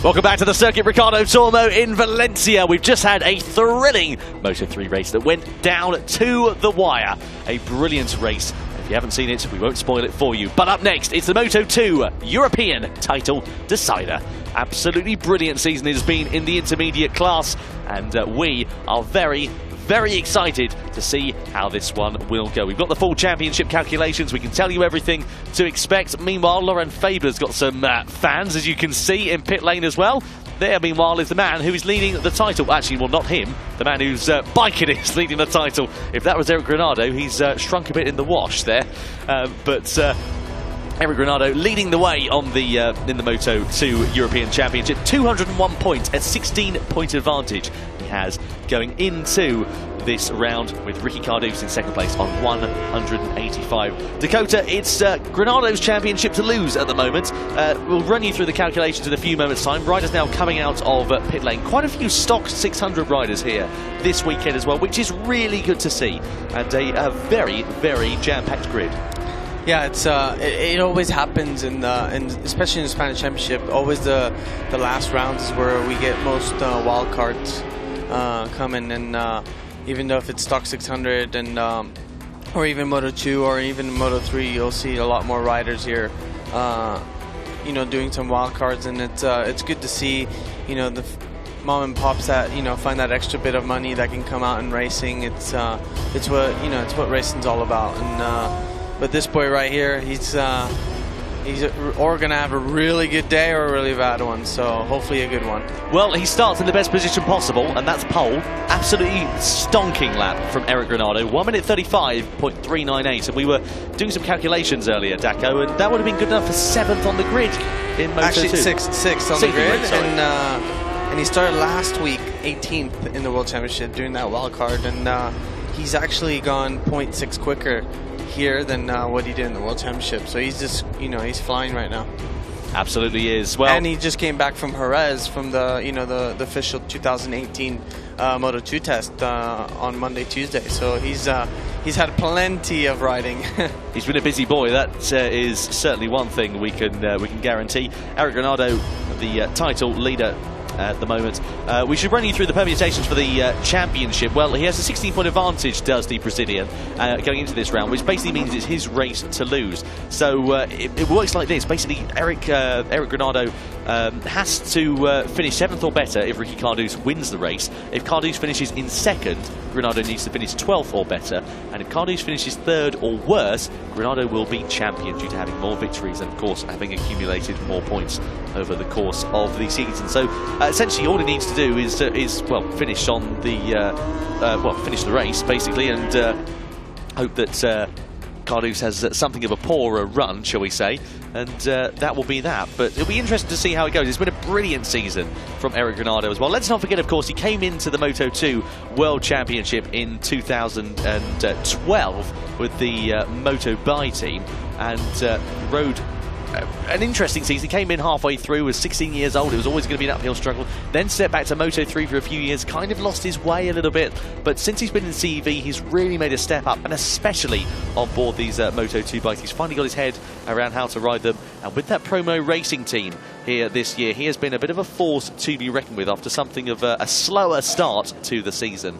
Welcome back to the Circuit Ricardo Tormo in Valencia. We've just had a thrilling Moto3 race that went down to the wire. A brilliant race. If you haven't seen it, we won't spoil it for you. But up next, it's the Moto2 European title decider. Absolutely brilliant season it has been in the intermediate class, and we are very excited to see how this one will go. We've got the full championship calculations. We can tell you everything to expect. Meanwhile, Laurent Faber's got some fans, as you can see, in pit lane as well. There, meanwhile, is the man who is leading the title. Actually, well, not him. The man whose bike it is leading the title. If that was Eric Ronaldo, he's shrunk a bit in the wash there. Eric Ronaldo leading the way on the in the Moto2 European Championship. 201 points, a 16-point advantage he has going into this round, with Ricky Cardoso in second place on 185. Dakota, it's Ronaldo's championship to lose at the moment. We'll run you through the calculations in a few moments' time. Riders now coming out of pit lane. Quite a few stock 600 riders here this weekend as well, which is really good to see. And a very jam-packed grid. Yeah, it always happens, especially in the Spanish Championship. Always the last rounds is where we get most wild cards coming, and even though if it's stock 600 and or even Moto2 or even Moto3, you'll see a lot more riders here, doing some wild cards, and it's good to see, the mom and pops that find that extra bit of money that can come out in racing. It's what racing's all about, and. But this boy right here, he's or gonna have a really good day or a really bad one, so hopefully a good one. Well, he starts in the best position possible, and that's pole. Absolutely stonking lap from Eric Ronaldo, 1 minute 35.398, and we were doing some calculations earlier, Daco, and that would have been good enough for 7th on the grid in Moto2. Actually, sixth on the grid, and he started last week 18th in the World Championship doing that wild card, and he's actually gone 0.6 quicker here than what he did in the World Championship. So he's just, he's flying right now. Absolutely is. Well, and he just came back from Jerez from the, the official 2018 Moto2 test on Monday, Tuesday. So he's had plenty of riding. He's been a busy boy. That is certainly one thing we can guarantee. Eric Ronaldo, the title leader at the moment. We should run you through the permutations for the championship. Well, he has a 16-point advantage, does the Brazilian, going into this round, which basically means it's his race to lose. So it works like this. Basically, Eric Ronaldo has to finish 7th or better if Ricky Cardoso wins the race. If Cardoso finishes in 2nd, Ronaldo needs to finish 12th or better. And if Cardoso finishes 3rd or worse, Ronaldo will be champion due to having more victories and, of course, having accumulated more points over the course of the season. So essentially, all he needs to do is finish on the finish the race basically, and hope that Cardoso has something of a poorer run, shall we say, and that will be that. But it'll be interesting to see how it goes. It's been a brilliant season from Eric Ronaldo as well. Let's not forget, of course, he came into the Moto2 World Championship in 2012 with the Moto By team and rode an interesting season. He came in halfway through, was 16 years old. It was always going to be an uphill struggle. Then stepped back to Moto3 for a few years, kind of lost his way a little bit. But since he's been in CEV, he's really made a step up, and especially on board these Moto2 bikes. He's finally got his head around how to ride them. And with that promo racing team here this year, he has been a bit of a force to be reckoned with after something of a slower start to the season.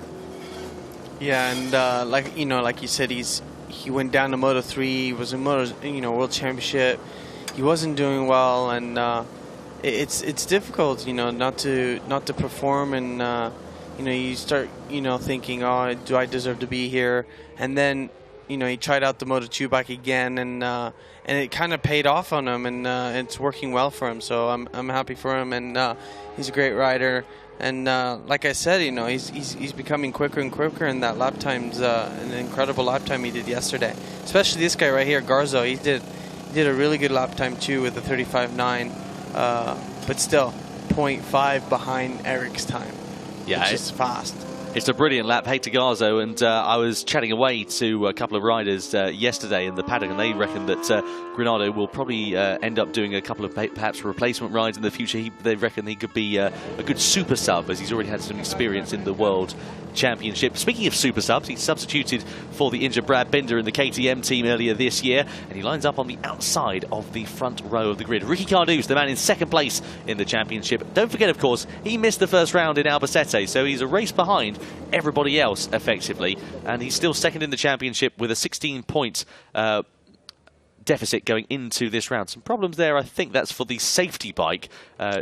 Yeah, and like you said, he went down to Moto3, was in World Championship. He wasn't doing well, and it's difficult, not to perform, and you start thinking, oh, do I deserve to be here? And then he tried out the Moto2 bike again, and it kind of paid off on him, and it's working well for him. So I'm happy for him, and he's a great rider. And like I said, he's becoming quicker and quicker, and that lap time's an incredible lap time he did yesterday. Especially this guy right here, Garzo. He did a really good lap time too with the 35.9, but still 0.5 behind Eric's time, which is fast. It's a brilliant lap. Hey to Garzo, and I was chatting away to a couple of riders yesterday in the paddock, and they reckon that Ronaldo will probably end up doing a couple of perhaps replacement rides in the future. They reckon he could be a good super sub, as he's already had some experience in the World Championship. Speaking of super subs, he substituted for the injured Brad Binder in the KTM team earlier this year, and he lines up on the outside of the front row of the grid. Ricky Cardouz, the man in second place in the championship. Don't forget, of course, he missed the first round in Albacete, so he's a race behind everybody else effectively, and he's still second in the championship with a 16-point deficit going into this round. Some problems there. I think that's for the safety bike.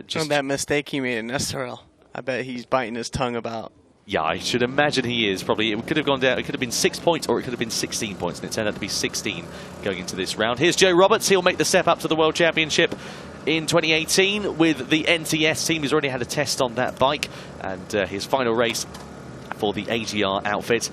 Just that mistake he made in SRL, I bet he's biting his tongue about. Yeah, I should imagine he is. Probably it could have gone down. It could have been 6 points, or it could have been 16 points, and it turned out to be 16 going into this round. Here's Joe Roberts. He'll make the step up to the World Championship in 2018 with the NTS team. He's already had a test on that bike, and his final race for the AGR outfit.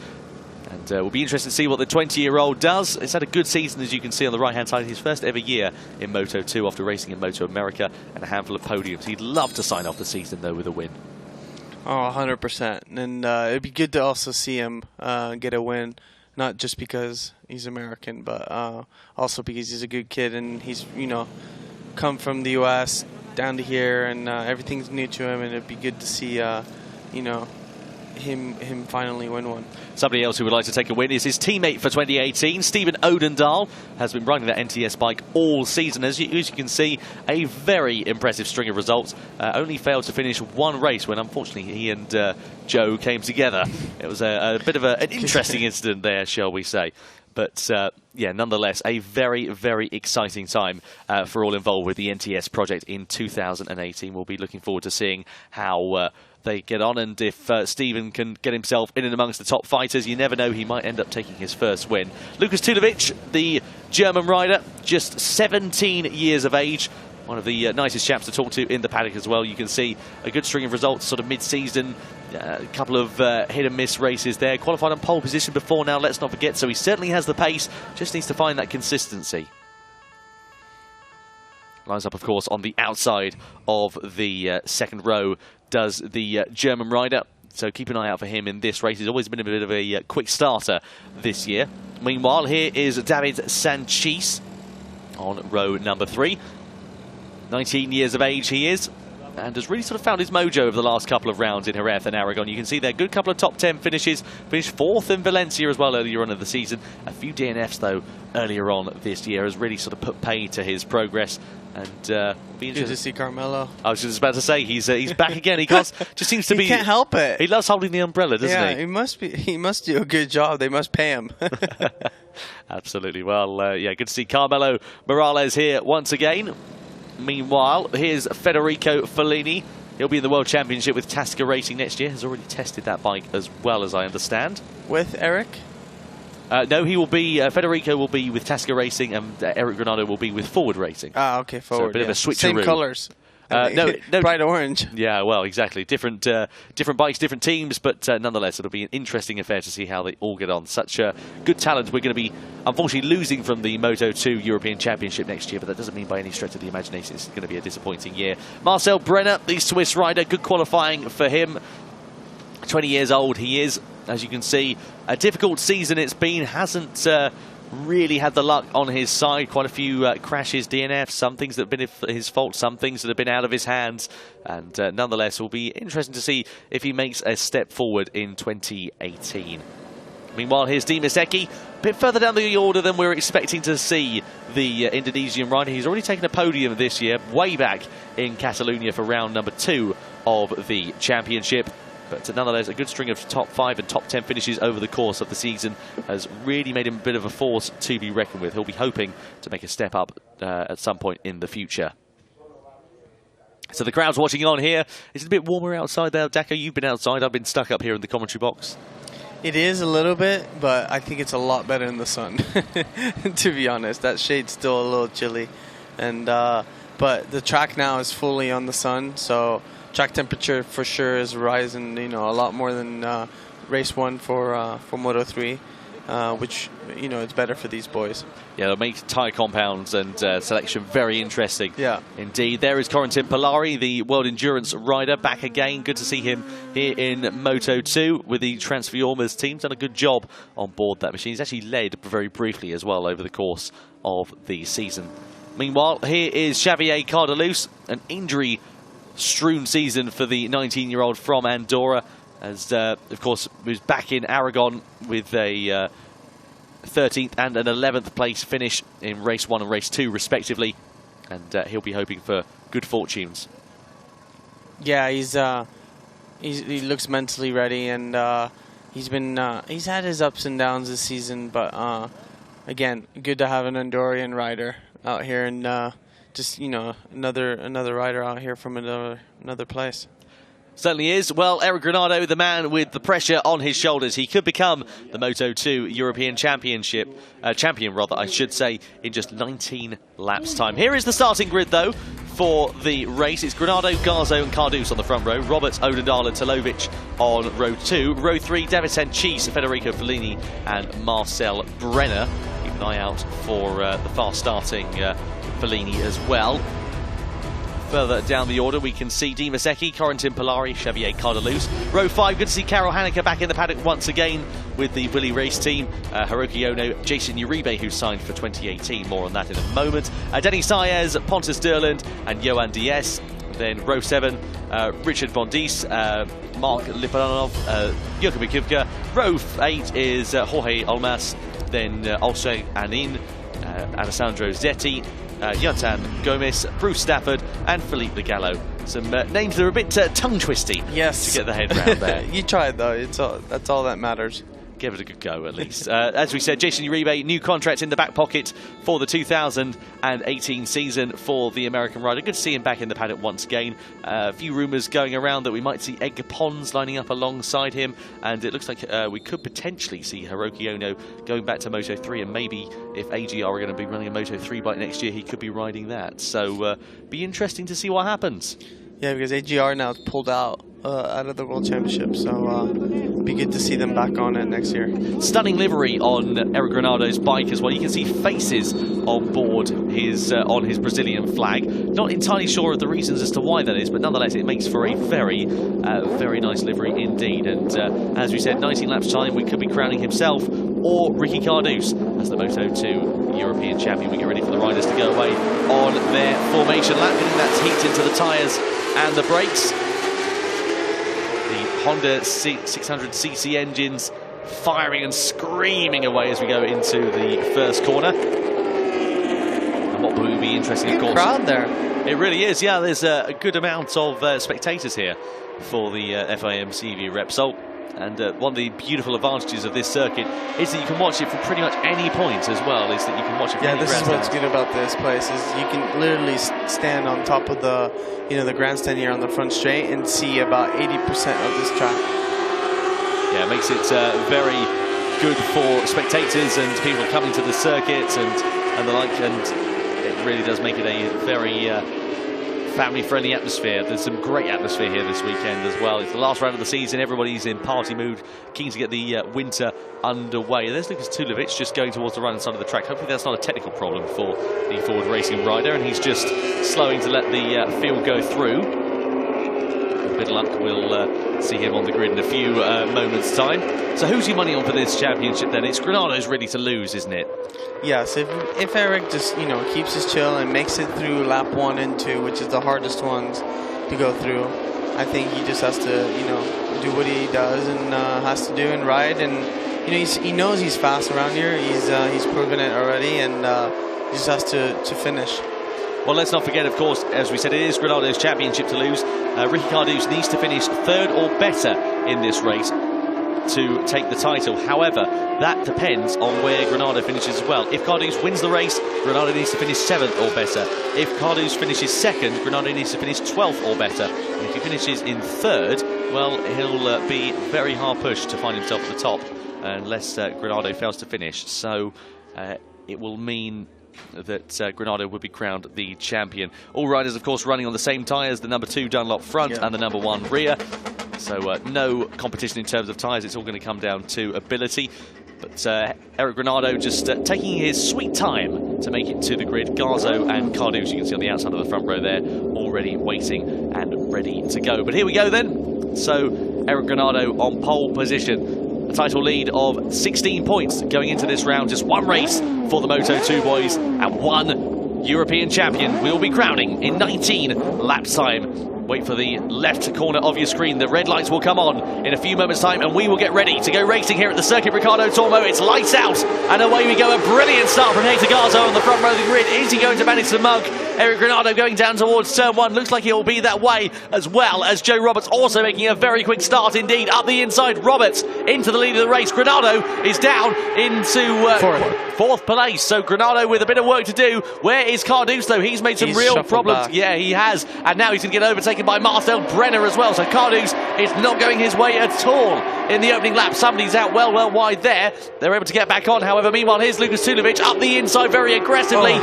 And we'll be interested to see what the 20-year-old does. He's had a good season, as you can see on the right-hand side. His first ever year in Moto2 after racing in Moto America and a handful of podiums. He'd love to sign off the season, though, with a win. Oh, 100%. And it'd be good to also see him get a win, not just because he's American, but also because he's a good kid and he's, you know, come from the U.S. down to here, and everything's new to him, and it'd be good to see, you know, him finally win one. Somebody else who would like to take a win is his teammate for 2018, Stephen Oden. Dahl has been riding that NTS bike all season. As you can see, a very impressive string of results. Only failed to finish one race when, unfortunately, he and Joe came together. It was a bit of an interesting incident there, shall we say. But, yeah, nonetheless, a very, very exciting time for all involved with the NTS project in 2018. We'll be looking forward to seeing how they get on, and if Stephen can get himself in and amongst the top fighters, you never know, he might end up taking his first win. Lukas Tulovic, the German rider, just 17 years of age. One of the nicest chaps to talk to in the paddock as well. You can see a good string of results sort of mid-season. A couple of hit and miss races there. Qualified on pole position before now, let's not forget. So he certainly has the pace, just needs to find that consistency. Lines up, of course, on the outside of the second row does the German rider. So keep an eye out for him in this race. He's always been a bit of a quick starter this year. Meanwhile, here is David Sanchez on row number 3. 19 years of age he is, and has really sort of found his mojo over the last couple of rounds in Jerez and Aragon. You can see there, good couple of top 10 finishes. Finished 4th in Valencia as well earlier on in the season. A few DNFs, though, earlier on this year has really sort of put pay to his progress. And be good to see Carmelo. I was just about to say, he's back again. He just seems to be. He can't help it. He loves holding the umbrella, doesn't he? Yeah, he must do a good job. They must pay him. Absolutely. Well, yeah, good to see Carmelo Morales here once again. Meanwhile, here's Federico Fellini. He'll be in the World Championship with Tasca Racing next year. Has already tested that bike as well, as I understand. With Eric? No, he will be. Federico will be with Tasca Racing, and Eric Granado will be with Forward Racing. Ah, okay, Forward. So a bit of a switcheroo. Same colours. No, bright orange. Yeah, well, exactly. Different bikes, different teams, but nonetheless, it'll be an interesting affair to see how they all get on. Such good talent. We're going to be, unfortunately, losing from the Moto2 European Championship next year, but that doesn't mean by any stretch of the imagination it's going to be a disappointing year. Marcel Brenner, the Swiss rider, good qualifying for him. 20 years old he is, as you can see. A difficult season it's been, hasn't really had the luck on his side. Quite a few crashes, DNFs, some things that have been his fault, some things that have been out of his hands. And nonetheless, it will be interesting to see if he makes a step forward in 2018. Meanwhile, here's Dimas Eki, a bit further down the order than we were expecting to see the Indonesian rider. He's already taken a podium this year, way back in Catalonia for round number 2 of the championship. But nonetheless, a good string of top 5 and top 10 finishes over the course of the season has really made him a bit of a force to be reckoned with. He'll be hoping to make a step up at some point in the future. So the crowd's watching on here. Is it a bit warmer outside there? Dako, you've been outside. I've been stuck up here in the commentary box. It is a little bit, but I think it's a lot better in the sun, to be honest. That shade's still a little chilly. And but the track now is fully on the sun, so track temperature for sure is rising, you know, a lot more than race 1 for Moto3. which, you know, it's better for these boys. Yeah, they'll make tyre compounds and selection very interesting. Yeah. Indeed. There is Corentin Polari, the World Endurance rider, back again. Good to see him here in Moto2 with the Transformers team. Done a good job on board that machine. He's actually led very briefly as well over the course of the season. Meanwhile, here is Xavier Cardelus, an injury-strewn season for the 19-year-old from Andorra, as, of course, was back in Aragon with a 13th and an 11th place finish in race 1 and race 2, respectively, and he'll be hoping for good fortunes. Yeah, he looks mentally ready, and he's had his ups and downs this season, but again, good to have an Andorran rider out here, and just, you know, another rider out here from another place. Certainly is. Well, Eric Granado, the man with the pressure on his shoulders, he could become the Moto2 European Championship champion, rather, I should say, in just 19 laps' time. Here is the starting grid, though, for the race. It's Granado, Garzo, and Cardus on the front row. Roberts, Oden, Dahl, and Talovic on row 2. Row 3, Davidson, Cheese, Federico Fellini, and Marcel Brenner. Keep an eye out for the fast-starting Fellini as well. Further down the order, we can see Dimas Eki, Corentin Polari, Xavier Cardelus. Row 5, good to see Carol Haneke back in the paddock once again with the Willy race team. Hiroki Ono, Jason Uribe, who signed for 2018. More on that in a moment. Denny Saez, Pontus Derland, and Johan Diaz. Then row 7, Richard Bondies, Mark Lipanov, Jürgen Mikivka. Row 8 is Jorge Olmos, then Olshe Anin, Alessandro Zetti, Yotan Gomez, Bruce Stafford, and Philippe Le Gallo. Some names that are a bit tongue-twisty, yes, to get the head round there. You tried, though. That's all that matters. Give it a good go, at least. As we said, Jason Uribe, new contract in the back pocket for the 2018 season for the American rider. Good to see him back in the paddock once again. A few rumours going around that we might see Edgar Pons lining up alongside him, and it looks like we could potentially see Hiroki Ono going back to Moto3, and maybe if AGR are going to be running a Moto3 bike next year, he could be riding that. So, be interesting to see what happens. Yeah, because AGR now is pulled out of the World Championship, so be good to see them back on it next year. Stunning livery on Eric Granado's bike as well. You can see faces on board his on his Brazilian flag. Not entirely sure of the reasons as to why that is, but nonetheless it makes for a very, very nice livery indeed. And as we said, 19 laps time, we could be crowning himself or Ricky Cardus as the Moto2 European champion. We get ready for the riders to go away on their formation lap, getting that heat into the tyres and the brakes. The Honda 600cc engines firing and screaming away as we go into the first corner. And what will be interesting, of course. Good crowd there. It really is, yeah. There's a good amount of spectators here for the FIM CEV Repsol. And one of the beautiful advantages of this circuit is that you can watch it from pretty much any point as well. Is that you can watch it from any this is grandstand. what's good about this place is you can literally stand on top of the, the grandstand here on the front straight and see about 80% of this track. Yeah, it makes it very good for spectators and people coming to the circuit and the like. And it really does make it a very family-friendly atmosphere. There's some great atmosphere here this weekend as well. It's the last round of the season. Everybody's in party mood, keen to get the winter underway. There's Lukas Tulovic just going towards the right-hand side of the track. Hopefully that's not a technical problem for the forward racing rider, and he's just slowing to let the field go through. With a bit of luck, we'll see him on the grid in a few moments' time. So who's your money on for this championship then? It's Granado's ready to lose, isn't it? Yes, if Eric just, keeps his chill and makes it through lap 1 and 2, which is the hardest ones to go through, I think he just has to, do what he does and has to do and ride. And, he knows he's fast around here. He's proven it already, and he just has to finish. Well, let's not forget, of course, as we said, it is Granado's championship to lose. Ricky Cardus needs to finish 3rd or better in this race to take the title. However, that depends on where Granado finishes as well. If Cardus wins the race, Granado needs to finish 7th or better. If Cardus finishes 2nd, Granado needs to finish 12th or better. And if he finishes in 3rd, well, he'll be very hard pushed to find himself at the top unless Granado fails to finish. So it will mean that Granado would be crowned the champion. All riders, of course, running on the same tyres, the number 2 Dunlop front and the number 1 rear. So no competition in terms of tyres. It's all going to come down to ability. But Eric Ronaldo just taking his sweet time to make it to the grid. Garzo and Cardouz, you can see on the outside of the front row there, already waiting and ready to go. But here we go then. So Eric Ronaldo on pole position. A title lead of 16 points going into this round. Just one race for the Moto2 boys and one European champion will be crowning in 19 lap time. Wait for the left corner of your screen. The red lights will come on in a few moments' time, and we will get ready to go racing here at the Circuito Ricardo Tormo. It's lights out, and away we go. A brilliant start from Hector Garzo on the front row of the grid. Is he going to manage to mug Eric Ronaldo going down towards turn 1? Looks like he'll be that way, as well as Joe Roberts also making a very quick start indeed. Up the inside, Roberts into the lead of the race. Ronaldo is down into fourth place. So Ronaldo with a bit of work to do. Where is Cardouz though? He's made some real problems. Back. Yeah, he has. And now he's going to get overtaken by Marcel Brenner as well. So Cardouz is not going his way at all in the opening lap. Somebody's out well wide there. They're able to get back on. However, meanwhile, here's Lucas Tulovic up the inside very aggressively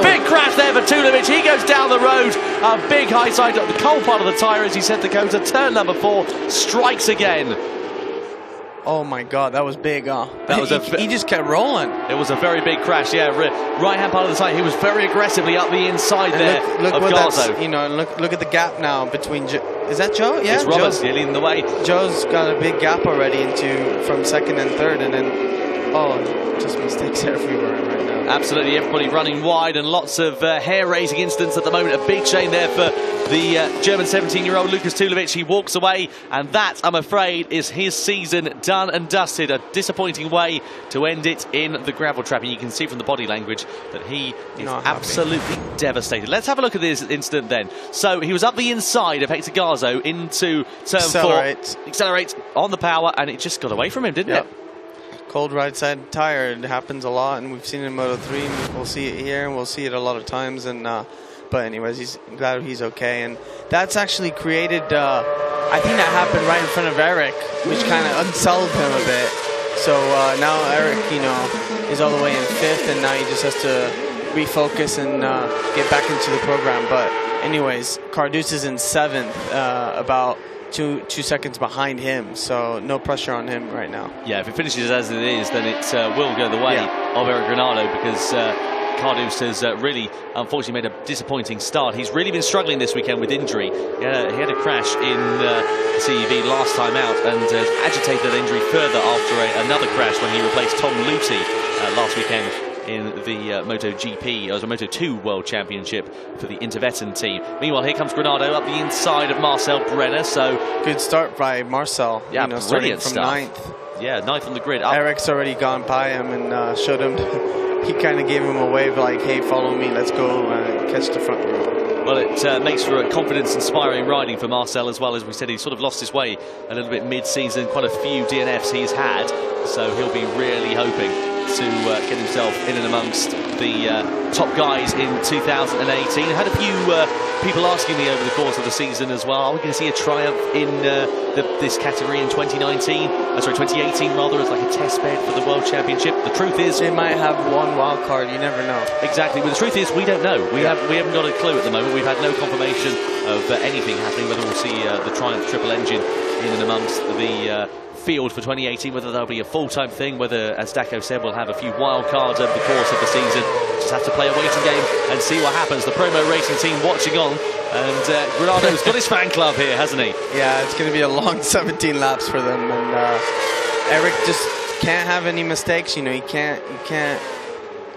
big crash there for Tulovic. He goes down the road. A big high side up the cold part of the tyre as he said to go to turn number 4. Strikes again. Oh my God, that was big, he just kept rolling. It was a very big crash, yeah. Right-hand part of the side, he was very aggressively up the inside and there look of Garzo. You know, look at the gap now between. Is that Joe? Yeah, it's Roberts leading the way. Joe's got a big gap already from second and third, and then just mistakes everywhere right now. Absolutely, everybody running wide and lots of hair-raising incidents at the moment. A big shame there for the German 17-year-old Lucas Tulovic. He walks away, and that, I'm afraid, is his season done and dusted. A disappointing way to end it in the gravel trap. And you can see from the body language that he is absolutely devastated. Let's have a look at this incident then. So he was up the inside of Hector Garzo into turn 4. Accelerates on the power, and it just got away from him, didn't it? Cold right side tire. It happens a lot, and we've seen it in Moto3. We'll see it here, and we'll see it a lot of times. And but anyways, glad he's okay. And that's actually created. I think that happened right in front of Eric, which kind of unsettled him a bit. So now Eric, is all the way in 5th, and now he just has to refocus and get back into the program. But anyways, Cardouz is in 7th, about two seconds behind him, so no pressure on him right now. Yeah, if it finishes as it is, then it will go the way of Eric Ronaldo, because Cardouz has really, unfortunately, made a disappointing start. He's really been struggling this weekend with injury. He had a crash in CEV last time out, and agitated that injury further after another crash when he replaced Tom Luthi last weekend in the MotoGP, the Moto2 World Championship for the Intervetten team. Meanwhile, here comes Ronaldo up the inside of Marcel Brenner. So good start by Marcel. Yeah, starting from 9th. Yeah, 9th on the grid. Eric's already gone by him and showed him. He kind of gave him a wave like, "Hey, follow me, let's go catch the front row." Well, it makes for a confidence-inspiring riding for Marcel as well. As we said, he sort of lost his way a little bit mid-season. Quite a few DNFs he's had, so he'll be really hoping to get himself in and amongst the top guys in 2018. I had a few people asking me over the course of the season as well, are we going to see a triumph in this category in 2018 rather, as like a test bed for the World Championship? The truth is, they might have one wild card, you never know. Exactly, but the truth is we don't know. We haven't got a clue at the moment. We've had no confirmation of anything happening, whether we'll see the Triumph triple engine in and amongst the field for 2018, whether that'll be a full-time thing, whether, as Dacko said, we'll have a few wild cards over the course of the season. Just have to play a waiting game and see what happens. The promo racing team watching on, and Ronaldo's got his fan club here, hasn't he? Yeah, it's going to be a long 17 laps for them, and Eric just can't have any mistakes. He can't.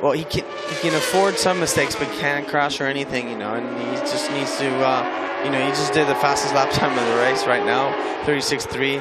Well, he can afford some mistakes, but can't crash or anything. And he just needs to. He just did the fastest lap time of the race right now, 36.3.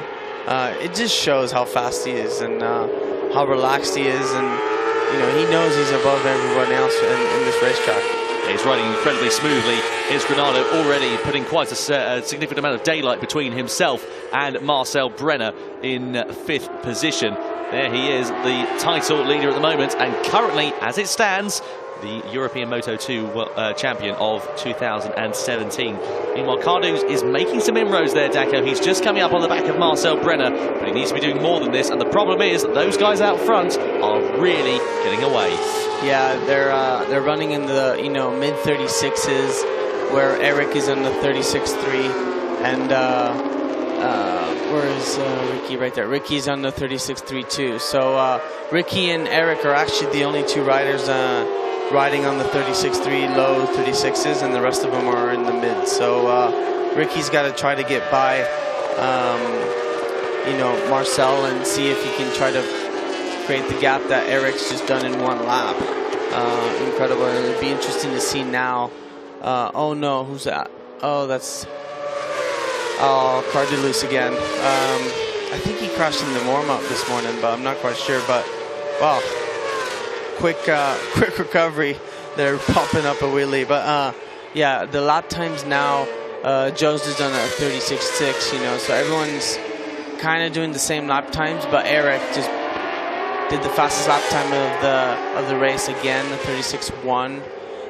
It just shows how fast he is and how relaxed he is, and he knows he's above everyone else in this racetrack. He's riding incredibly smoothly. Here's Ronaldo already putting quite a significant amount of daylight between himself and Marcel Brenner in 5th position. There he is, the title leader at the moment, and currently, as it stands, the European Moto2 champion of 2017. Meanwhile, Cardouz is making some inroads there, Dacko. He's just coming up on the back of Marcel Brenner, but he needs to be doing more than this. And the problem is that those guys out front are really getting away. Yeah, they're running in the mid 36s, where Eric is in the 36.3, and Where is Ricky? Right there. Ricky's on the 36.32. So Ricky and Eric are actually the only two riders riding on the 36.3 low 36s, and the rest of them are in the mid. So Ricky's got to try to get by, you know, Marcel, and see if he can try to create the gap that Eric's just done in one lap. Incredible. And it'll be interesting to see now. Oh no, who's that? Oh, that's Cardelus again. I think he crashed in the warm-up this morning, but I'm not quite sure. But wow, quick recovery. They're popping up a wheelie. But yeah, the lap times now. Joe's is done a 36.6. You know, so everyone's kind of doing the same lap times, but Eric just did the fastest lap time of the race again, the 36.1,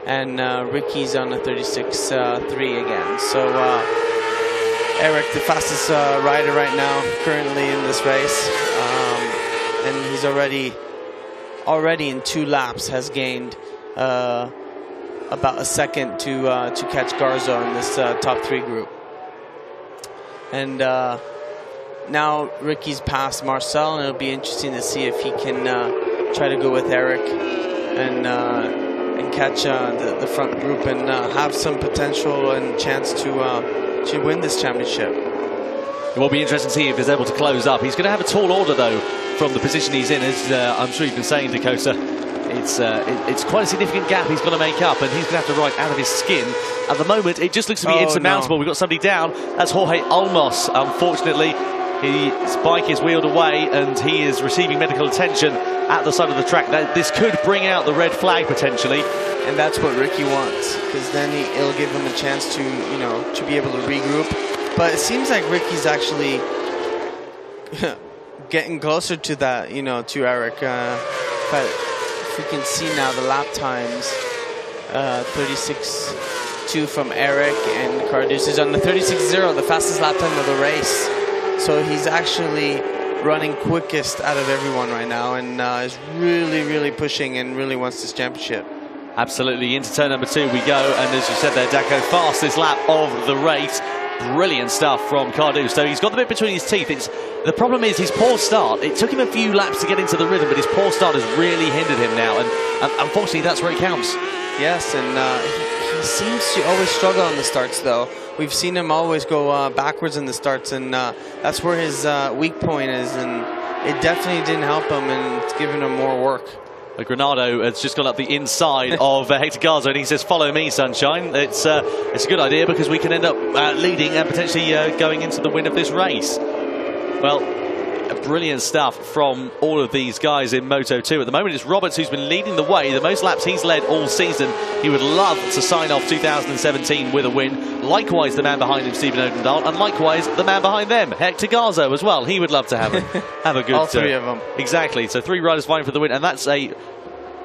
and Ricky's on the 36.3 again. So Eric, the fastest rider right now, currently in this race, and he's already in 2 laps has gained about a second to catch Garza in this top 3 group. And now Ricky's past Marcel, and it'll be interesting to see if he can try to go with Eric and catch the front group and have some potential and chance to win this championship. It will be interesting to see if he's able to close up. He's going to have a tall order, though, from the position he's in, as I'm sure you've been saying, Dakota. It's quite a significant gap he's got to make up, and he's going to have to ride out of his skin. At the moment, it just looks to be insurmountable. No. We've got somebody down. That's Jorge Olmos. Unfortunately, his bike is wheeled away, and he is receiving medical attention at the side of the track. This could bring out the red flag, potentially. And that's what Ricky wants, because then it'll give him a chance to, you know, to be able to regroup. But it seems like Ricky's actually getting closer to that, you know, to Eric. But if we can see now the lap times, 36.2 from Eric, and Cardus is on the 36.0, the fastest lap time of the race. So he's actually running quickest out of everyone right now, and is really, really pushing and really wants this championship. Absolutely. Into turn number 2 we go, and as you said there, Daco, fastest lap of the race. Brilliant stuff from Cardus. So he's got the bit between his teeth. The problem is his poor start. It took him a few laps to get into the rhythm, but his poor start has really hindered him now, and unfortunately that's where it counts. Yes, and he seems to always struggle on the starts, though. We've seen him always go backwards in the starts, and that's where his weak point is, and it definitely didn't help him, and it's given him more work. Ronaldo has just gone up the inside of Hector Garza, and he says, "Follow me, sunshine." It's a good idea, because we can end up leading and potentially going into the win of this race. Well, brilliant stuff from all of these guys in Moto2. At the moment, it's Roberts who's been leading the way. The most laps he's led all season. He would love to sign off 2017 with a win. Likewise, the man behind him, Stephen Oden, Dahl, and likewise, the man behind them, Hector Garza, as well. He would love to have a good... all 3 of them. Exactly. So 3 riders vying for the win, and that's a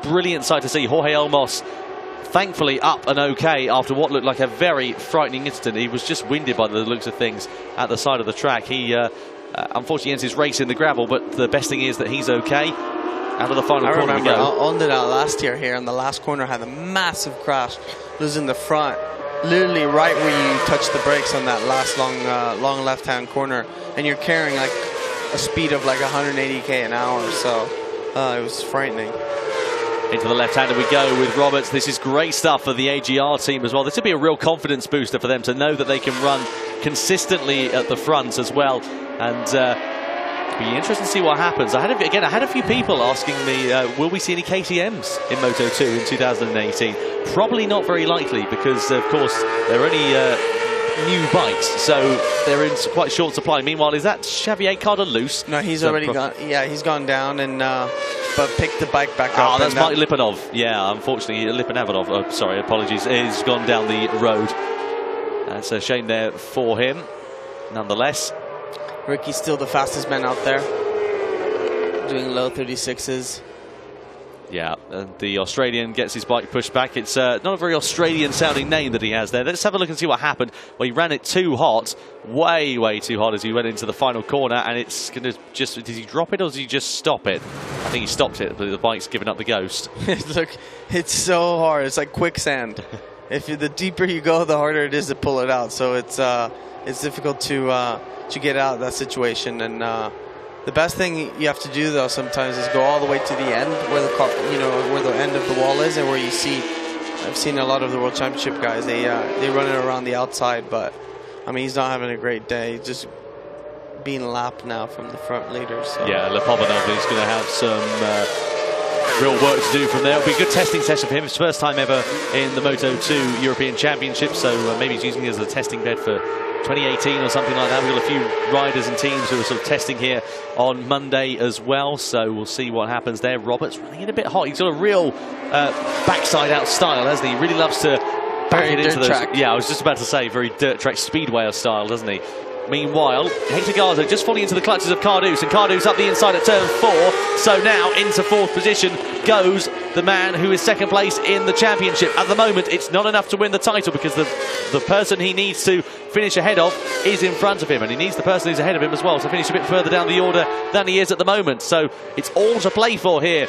brilliant sight to see. Jorge Olmos, thankfully up and okay after what looked like a very frightening incident. He was just winded by the looks of things at the side of the track. He unfortunately ends his race in the gravel, but the best thing is that he's okay. Out of the final corner we go. I owned it out last year here, and the last corner had a massive crash, losing the front, literally right where you touch the brakes on that last long left-hand corner, and you're carrying like a speed of like 180 an hour, so it was frightening. Into the left-hander we go with Roberts. This is great stuff for the AGR team as well. This would be a real confidence booster for them to know that they can run consistently at the front as well. And it'll be interesting to see what happens. I had a few people asking me, will we see any KTMs in Moto2 in 2018? Probably not very likely, because of course they're only new bikes, so they're in quite short supply. Meanwhile, is that Xavier Cardelus? No, he's already gone. Yeah, he's gone down and but picked the bike back up. Oh, that's Mike Lipanov. Yeah, unfortunately, Lipanov. Sorry, apologies. He's gone down the road. That's a shame there for him. Nonetheless, Ricky's still the fastest man out there, doing low 36s. Yeah, and the Australian gets his bike pushed back. It's not a very Australian-sounding name that he has there. Let's have a look and see what happened. Well, he ran it too hot, way, way too hot as he went into the final corner, and it's going to just... Did he drop it or did he just stop it? I think he stopped it, but the bike's given up the ghost. Look, it's so hard. It's like quicksand. The deeper you go, the harder it is to pull it out. So it's it's difficult to get out of that situation. And the best thing you have to do though sometimes is go all the way to the end where the car, where the end of the wall is, and where you see. I've seen a lot of the World Championship guys. They run it around the outside, but I mean he's not having a great day. He's just being lapped now from the front leaders. So. Yeah, Lepomanov is going to have some real work to do from there. It'll be a good testing session for him. It's his first time ever in the Moto2 European Championship, so maybe he's using it as a testing bed for 2018 or something like that. We've got a few riders and teams who are sort of testing here on Monday as well, so we'll see what happens there. Roberts running it a bit hot. He's got a real backside out style, hasn't he? He really loves to back it into those. Track. Yeah, I was just about to say, very dirt track speedway style, doesn't he? Meanwhile, Hector Garza just falling into the clutches of Cardus, and Cardus up the inside at turn 4. So now into 4th position goes the man who is 2nd place in the championship. At the moment, it's not enough to win the title because the person he needs to finish ahead of is in front of him, and he needs the person who's ahead of him as well to finish a bit further down the order than he is at the moment. So it's all to play for here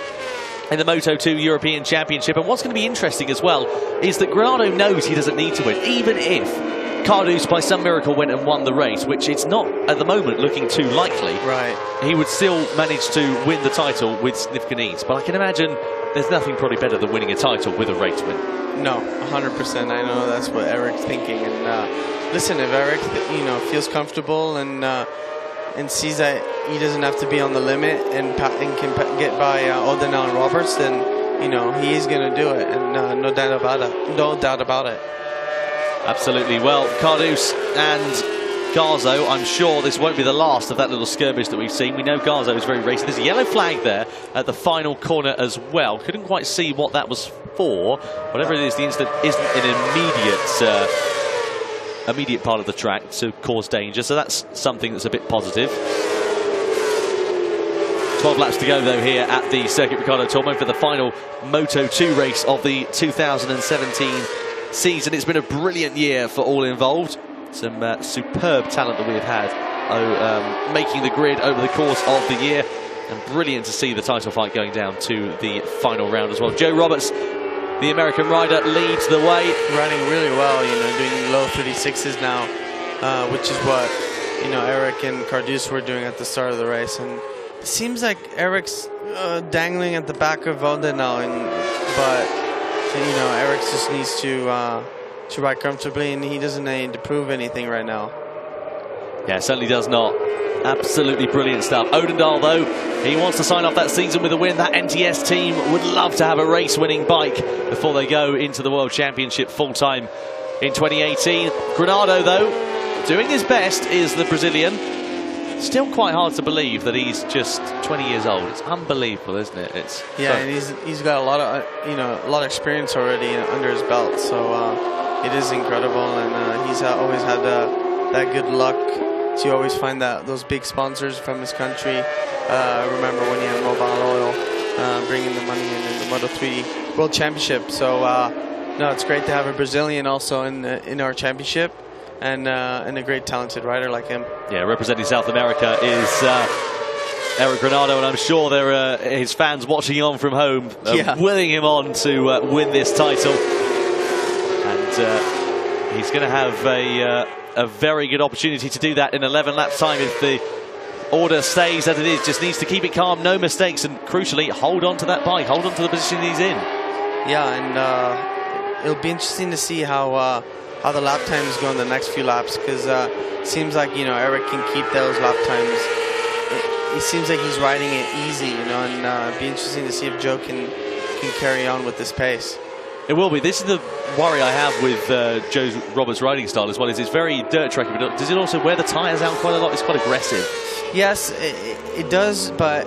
in the Moto2 European Championship. And what's going to be interesting as well is that Ronaldo knows he doesn't need to win, even if Cardus by some miracle went and won the race, which it's not at the moment looking too likely. Right. He would still manage to win the title with significant ease. But I can imagine there's nothing probably better than winning a title with a race win. No, 100%. I know that's what Eric's thinking. And listen, if Eric, feels comfortable and sees that he doesn't have to be on the limit and can get by Oden and Roberts, then he is going to do it, and no doubt about it. No doubt about it. Absolutely. Well, Cardus and Garzo, I'm sure this won't be the last of that little skirmish that we've seen. We know Garzo is very racing. There's a yellow flag there at the final corner as well. Couldn't quite see what that was for. Whatever it is, the incident isn't an immediate part of the track to cause danger, so that's something that's a bit positive. 12 laps to go though here at the Circuit Ricardo Tormo for the final Moto2 race of the 2017 season. It's been a brilliant year for all involved. Some superb talent that we have had making the grid over the course of the year, and brilliant to see the title fight going down to the final round as well. Joe Roberts, the American rider, leads the way, running really well, doing low 36s now, which is what Eric and Cardus were doing at the start of the race. And it seems like Eric's dangling at the back of Oden now, but Eric just needs to ride comfortably, and he doesn't need to prove anything right now. Yeah, certainly does not. Absolutely brilliant stuff. Oden Dahl, though, he wants to sign off that season with a win. That NTS team would love to have a race-winning bike before they go into the World Championship full-time in 2018. Ronaldo, though, doing his best, is the Brazilian. Still quite hard to believe that he's just 20 years old. It's unbelievable, isn't it? And he's got a lot of experience already under his belt. So it is incredible, and he's always had that good luck to always find those big sponsors from his country. I remember when he had Mobile Oil bringing the money in the Moto3 World Championship. So no, it's great to have a Brazilian also in our championship. And a great talented rider like him. Yeah, representing South America is Eric Ronaldo, and I'm sure there are his fans watching on from home, willing him on to win this title. And he's going to have a very good opportunity to do that in 11 laps time if the order stays as it is. Just needs to keep it calm, no mistakes, and crucially, hold on to that bike, hold on to the position he's in. Yeah, and it'll be interesting to see how the lap times go in the next few laps, because it seems like Eric can keep those lap times. It seems like he's riding it easy, and it'd be interesting to see if Joe can carry on with this pace. It will be. This is the worry I have with Joe Roberts' riding style as well. Is it's very dirt tracky, but does it also wear the tyres out quite a lot? It's quite aggressive. Yes, it does, but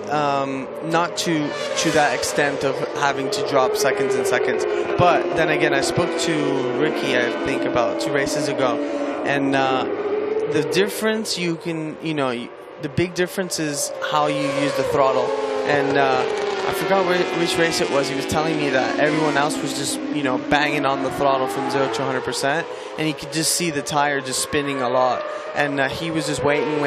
not to that extent of having to drop seconds and seconds. But then again, I spoke to Ricky, I think, about 2 races ago, and the difference the big difference is how you use the throttle. And I forgot which race it was. He was telling me that everyone else was just banging on the throttle from 0 to 100%, and you could just see the tire just spinning a lot. And he was just waiting.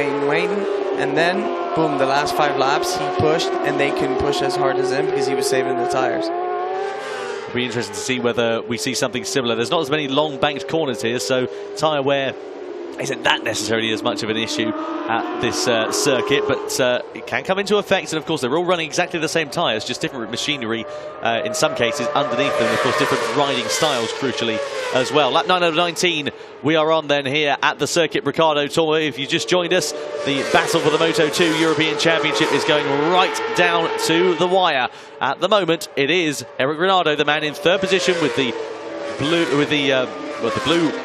And then, boom, the last 5 laps, he pushed, and they couldn't push as hard as him because he was saving the tires. It'll be interesting to see whether we see something similar. There's not as many long banked corners here, so tyre wear isn't that necessarily as much of an issue at this circuit, but it can come into effect. And of course, they're all running exactly the same tyres, just different machinery in some cases underneath them. Of course, different riding styles, crucially, as well. Lap 9 out of 19, we are on then here at the Circuit Ricardo Tormo. If you just joined us, the battle for the Moto2 European Championship is going right down to the wire. At the moment, it is Eric Ronaldo, the man in third position with the blue,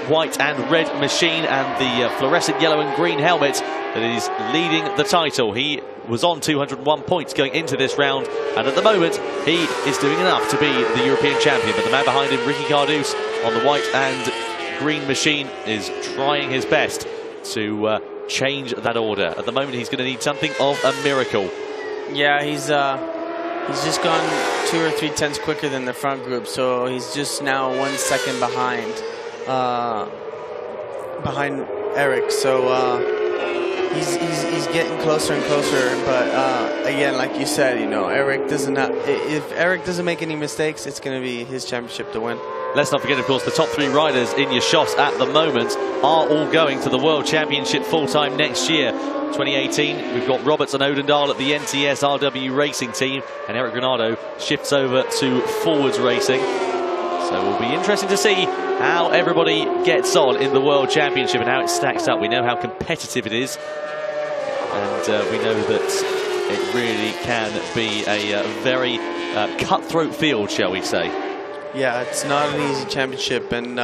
white and red machine and the fluorescent yellow and green helmet that is leading the title. He was on 201 points going into this round, and at the moment he is doing enough to be the European champion. But the man behind him, Ricky Cardus, on the white and green machine, is trying his best to change that order. At the moment he's going to need something of a miracle. Yeah, he's just gone 2 or 3 tenths quicker than the front group, so he's just now 1 second behind Eric. So he's getting closer and closer. But again, like you said, you know, Eric doesn't. If Eric doesn't make any mistakes, it's going to be his championship to win. Let's not forget, of course, the top 3 riders in your shots at the moment are all going to the World Championship full-time next year. 2018, we've got Roberts and Oden Dahl at the NTS RW Racing team, and Eric Ronaldo shifts over to Forwards Racing. So it will be interesting to see how everybody gets on in the World Championship and how it stacks up. We know how competitive it is, and we know that it really can be a very cutthroat field, shall we say. Yeah, it's not an easy championship, and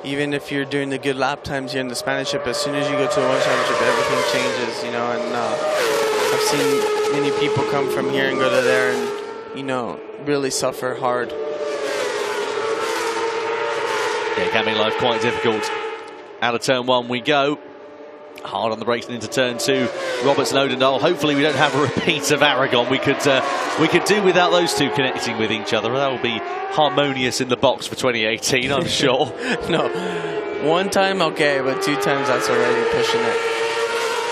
even if you're doing the good lap times here in the Spanish ship, as soon as you go to the World Championship, everything changes, you know. And I've seen many people come from here and go to there and, you know, really suffer hard. Yeah, it can make life quite difficult. Out of turn 1 we go. Hard on the brakes and into turn 2. Roberts and Oden Dahl. Hopefully we don't have a repeat of Aragon. We could do without those two connecting with each other. That will be harmonious in the box for 2018, I'm sure. No, 1 time okay, but 2 times that's already pushing it.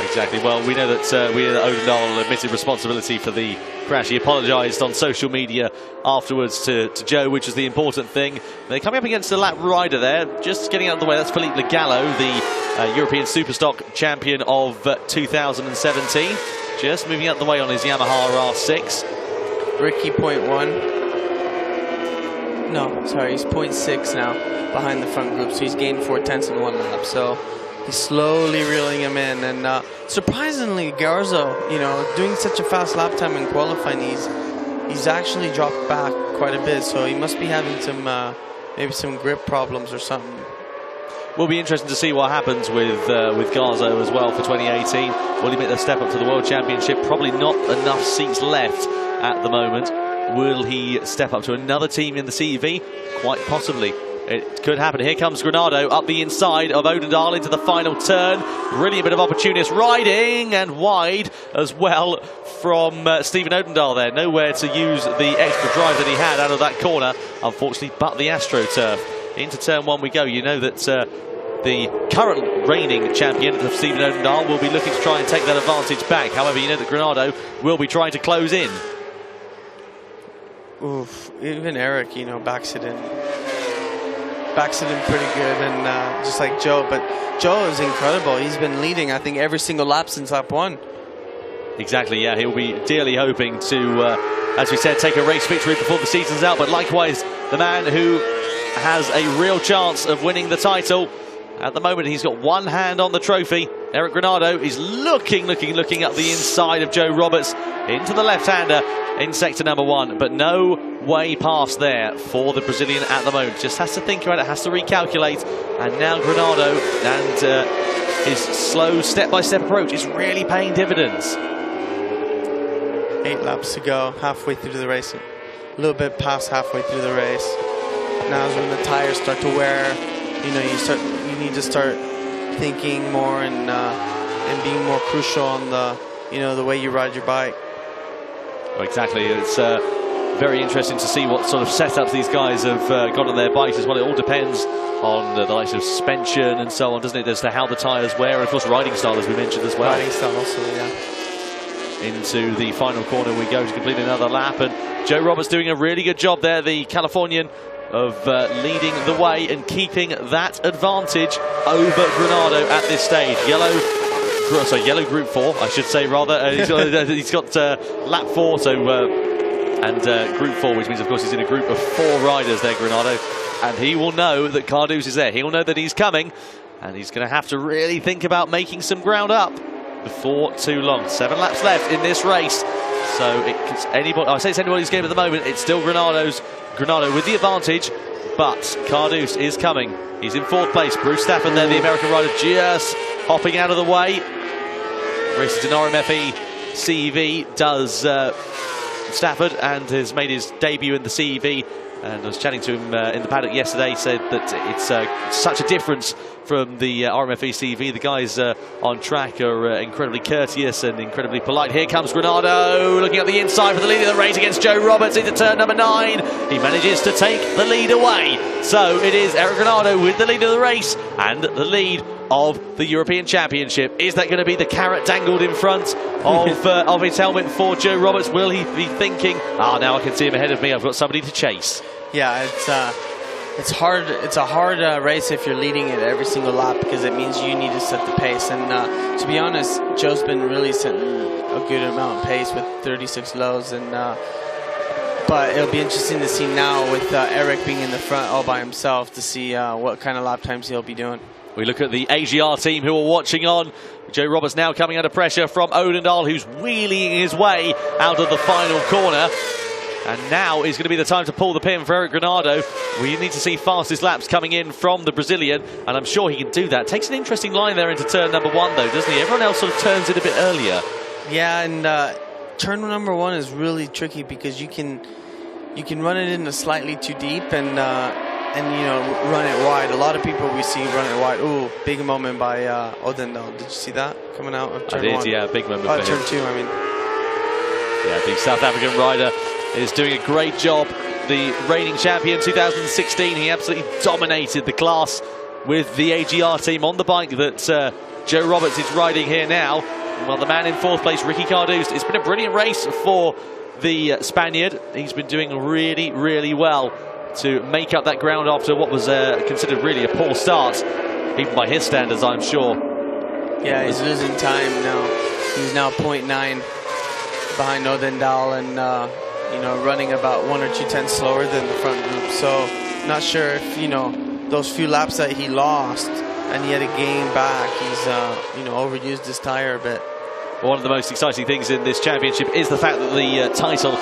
Exactly. Well, we know that Oden Dahl admitted responsibility for the crash. He apologised on social media afterwards to Joe, which is the important thing. They're coming up against a lap rider there, just getting out of the way. That's Philippe Legallo, the European Superstock champion of 2017. Just moving out the way on his Yamaha R6. Ricky 0.1. No, sorry, he's 0.6 now behind the front group, so he's gained 4 tenths in 1 lap. So he's slowly reeling him in, and surprisingly, Garza, you know, doing such a fast lap time in qualifying, he's actually dropped back quite a bit. So he must be having some maybe some grip problems or something. Will be interesting to see what happens with Garza as well for 2018. Will he make the step up to the World Championship? Probably not enough seats left at the moment. Will he step up to another team in the CEV? Quite possibly. It could happen. Here comes Ronaldo up the inside of Oden Dahl into the final turn. Really a bit of opportunist riding, and wide as well from Stephen Oden Dahl there. Nowhere to use the extra drive that he had out of that corner, unfortunately, but the AstroTurf. Into turn 1 we go. You know that the current reigning champion of Stephen Oden Dahl will be looking to try and take that advantage back. However, you know that Ronaldo will be trying to close in. Oof, even Eric, you know, backs it in pretty good, and just like Joe. But Joe is incredible. He's been leading, I think, every single lap since lap 1. Exactly, yeah. He'll be dearly hoping to, as we said, take a race victory before the season's out. But likewise, the man who has a real chance of winning the title. At the moment, he's got 1 hand on the trophy. Eric Ronaldo is looking up the inside of Joe Roberts into the left-hander in sector number 1, but no way past there for the Brazilian at the moment. Just has to think about it, has to recalculate, and now Ronaldo and his slow step-by-step approach is really paying dividends. 8 laps to go, halfway through the race, a little bit past halfway through the race. Now is when the tires start to wear. You know, you need to start thinking more and being more crucial on the way you ride your bike. Well, exactly. It's very interesting to see what sort of setups these guys have got on their bikes as well. It all depends on the likes of suspension and so on, doesn't it, as to how the tyres wear, and of course riding style, as we mentioned as well. Riding style also, yeah. into the final corner we go to complete another lap, and Joe Roberts doing a really good job there, the Californian, of leading the way and keeping that advantage over Ronaldo at this stage. Yellow Group 4, I should say, rather. He's got lap 4, and Group 4, which means, of course, he's in a group of 4 riders there, Ronaldo. And he will know that Cardouz is there. He will know that he's coming, and he's going to have to really think about making some ground up before too long. 7 laps left in this race. So I say it's anybody's game at the moment. It's still Ronaldo with the advantage, but Cardouz is coming. He's in 4th place. Bruce Stafford there, the American rider, just hopping out of the way. Races in RMFE CEV, does Stafford, and has made his debut in the CEV. And I was chatting to him in the paddock yesterday, said that it's such a difference from the RMFE CEV. The guys on track are incredibly courteous and incredibly polite. Here comes Ronaldo, looking at the inside for the lead of the race against Joe Roberts into turn number 9. He manages to take the lead away. So it is Eric Ronaldo with the lead of the race and the lead of the European Championship. Is that going to be the carrot dangled in front of his helmet for Joe Roberts? Will he be thinking, now I can see him ahead of me, I've got somebody to chase? Yeah, it's hard. It's a hard race if you're leading it every single lap, because it means you need to set the pace. And to be honest, Joe's been really setting a good amount of pace with 36 lows. And but it'll be interesting to see now with Eric being in the front all by himself to see what kind of lap times he'll be doing. We look at the AGR team who are watching on. Joe Roberts now coming under pressure from Oden Dahl, who's wheeling his way out of the final corner. And now is going to be the time to pull the pin for Eric Ronaldo. We need to see fastest laps coming in from the Brazilian, and I'm sure he can do that. Takes an interesting line there into turn number 1, though, doesn't he? Everyone else sort of turns it a bit earlier. Yeah, and turn number 1 is really tricky because you can run it in slightly too deep and you know, run it wide. A lot of people we see run it wide. Ooh, big moment by Oden Dahl. Did you see that coming out of turn 1? Yeah, big moment. Turn 2, I mean. Yeah, the South African rider is doing a great job. The reigning champion 2016, he absolutely dominated the class with the AGR team on the bike that Joe Roberts is riding here now. Well, the man in 4th place, Ricky Cardouz. It's been a brilliant race for the Spaniard. He's been doing really, really well to make up that ground after what was considered really a poor start, even by his standards, I'm sure. Yeah, he's losing time now. He's now 0.9 behind Oden Dahl, and you know, running about 1 or 2 tenths slower than the front group. So not sure if, you know, those few laps that he lost and he had to gain back, he's you know, overused his tire a bit. One of the most exciting things in this championship is the fact that the title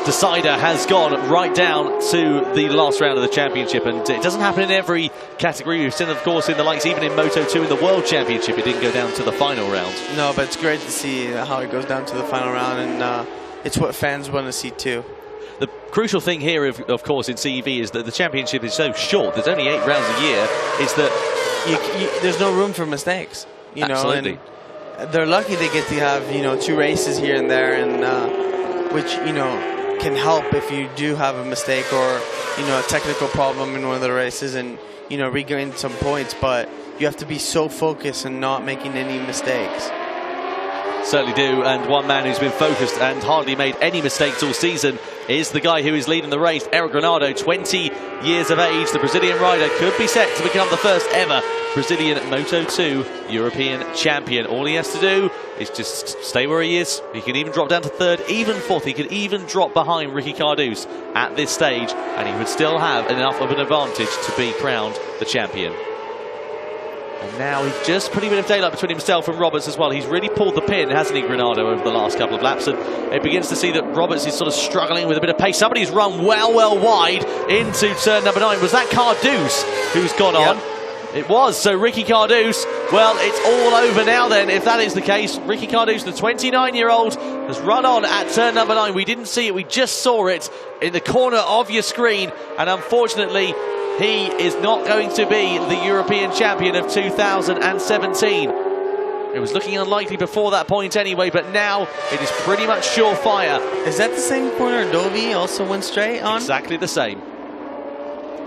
decider has gone right down to the last round of the championship, and it doesn't happen in every category. We've seen, of course, in the likes, even in Moto2 in the World Championship, it didn't go down to the final round. No, but it's great to see how it goes down to the final round, and it's what fans want to see too. The crucial thing here, of course, in CEV is that the championship is so short. There's only 8 rounds a year. Is that there's no room for mistakes. You Absolutely. know, and they're lucky they get to have, you know, 2 races here and there, and which, you know, can help if you do have a mistake or, you know, a technical problem in one of the races, and, you know, regain some points. But you have to be so focused and not making any mistakes. Certainly do, and one man who's been focused and hardly made any mistakes all season is the guy who is leading the race, Eric Ronaldo, 20 years of age. The Brazilian rider could be set to become the first ever Brazilian Moto2 European champion. All he has to do is just stay where he is. He can even drop down to 3rd, even 4th. He could even drop behind Ricky Cardouz at this stage, and he would still have enough of an advantage to be crowned the champion. And now he's just putting a bit of daylight between himself and Roberts as well. He's really pulled the pin, hasn't he, Ronaldo, over the last couple of laps? And it begins to see that Roberts is sort of struggling with a bit of pace. Somebody's run well wide into turn number 9. Was that Cardouz who's gone on? It was. So Ricky Cardouz, well, it's all over now then, if that is the case. Ricky Cardouz, the 29-year-old, has run on at turn number 9. We didn't see it. We just saw it in the corner of your screen. And unfortunately, he is not going to be the European champion of 2017. It was looking unlikely before that point anyway, but now it is pretty much surefire. Is that the same corner Adobe also went straight on? Exactly the same.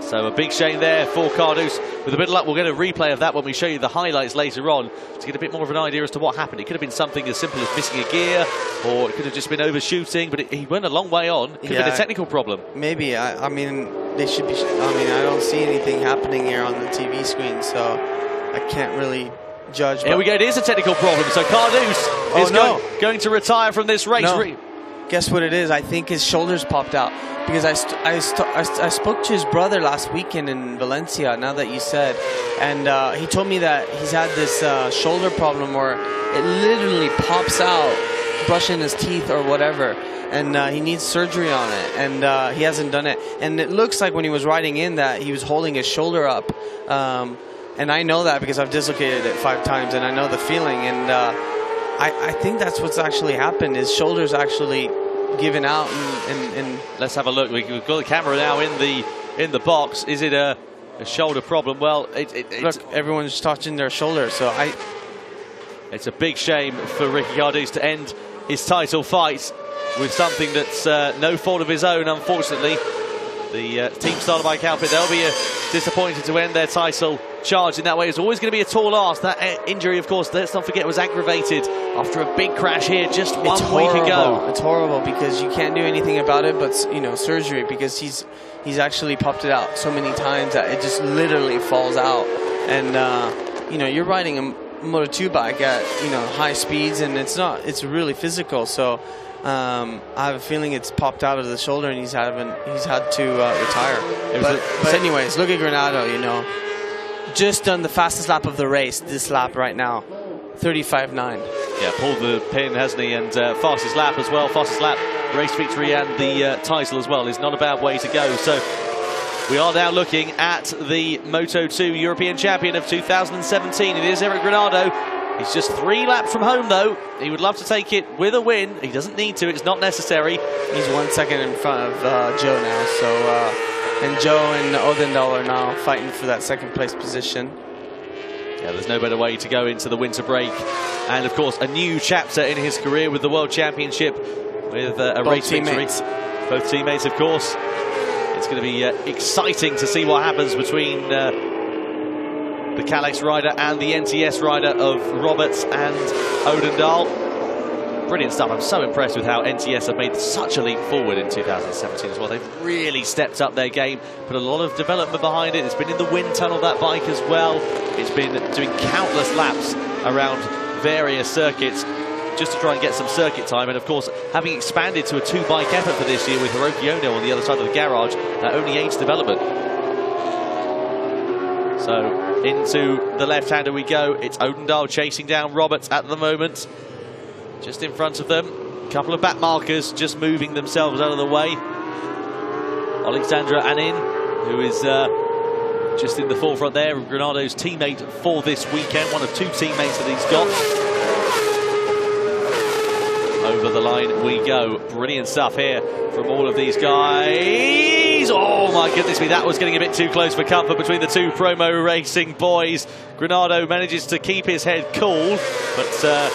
So a big shame there for Cardus. With a bit of luck, we'll get a replay of that when we show you the highlights later on to get a bit more of an idea as to what happened. It could have been something as simple as missing a gear, or it could have just been overshooting, but he went a long way on. Could have been a technical problem. Maybe. I mean, they should be. I mean, I don't see anything happening here on the TV screen, so I can't really judge. Here we go. It is a technical problem. So Cardus is going to retire from this race. No. Guess what it is? I think his shoulders popped out. Because I spoke to his brother last weekend in Valencia, now that you said, and he told me that he's had this shoulder problem where it literally pops out brushing his teeth or whatever, and he needs surgery on it, and he hasn't done it. And it looks like when he was riding in that he was holding his shoulder up, and I know that because I've dislocated it 5 times, and I know the feeling, and I think that's what's actually happened. His shoulder's actually given out, and let's have a look. We've got the camera now in the box. Is it a shoulder problem? Well, look, everyone's touching their shoulder, so it's a big shame for Ricky Cardus to end his title fight with something that's no fault of his own, unfortunately. The Team Starter Bike outfit, they'll be disappointed to end their title charge in that way. It's always going to be a tall ask. That injury, of course, let's not forget, was aggravated after a big crash here just 1 week ago. It's horrible because you can't do anything about it, but surgery, because he's actually popped it out so many times that it just literally falls out. And you're riding a Moto2 bike at high speeds, and it's really physical. So I have a feeling it's popped out of the shoulder, and he's had to retire. But anyways, look at Ronaldo. Just done the fastest lap of the race, this lap right now, 35.9. Yeah, pulled the pin, hasn't he? And fastest lap as well, fastest lap, race victory, and the title as well is not a bad way to go. So we are now looking at the Moto2 European Champion of 2017. It is Eric Ronaldo. He's just 3 laps from home, though. He would love to take it with a win. He doesn't need to. It's not necessary. He's 1 second in front of Joe now. So, and Joe and Oden are now fighting for that second place position. Yeah, there's no better way to go into the winter break. And, of course, a new chapter in his career with the World Championship with a race victory. Both teammates, of course. It's going to be exciting to see what happens between the Kalex rider and the NTS rider of Roberts and Oden Dahl. Brilliant stuff. I'm so impressed with how NTS have made such a leap forward in 2017 as well. They've really stepped up their game, put a lot of development behind it. It's been in the wind tunnel, that bike, as well. It's been doing countless laps around various circuits just to try and get some circuit time. And of course, having expanded to a 2-bike effort for this year with Hiroki Ono on the other side of the garage, that only aids development. So into the left-hander we go. It's Oden Dahl chasing down Roberts at the moment. Just in front of them, a couple of back markers just moving themselves out of the way. Alexandra Anin, who is just in the forefront there, Ronaldo's teammate for this weekend, one of 2 teammates that he's got. Over the line we go. Brilliant stuff here from all of these guys. Oh my goodness me, that was getting a bit too close for comfort between the 2 promo racing boys. Ronaldo manages to keep his head cool, but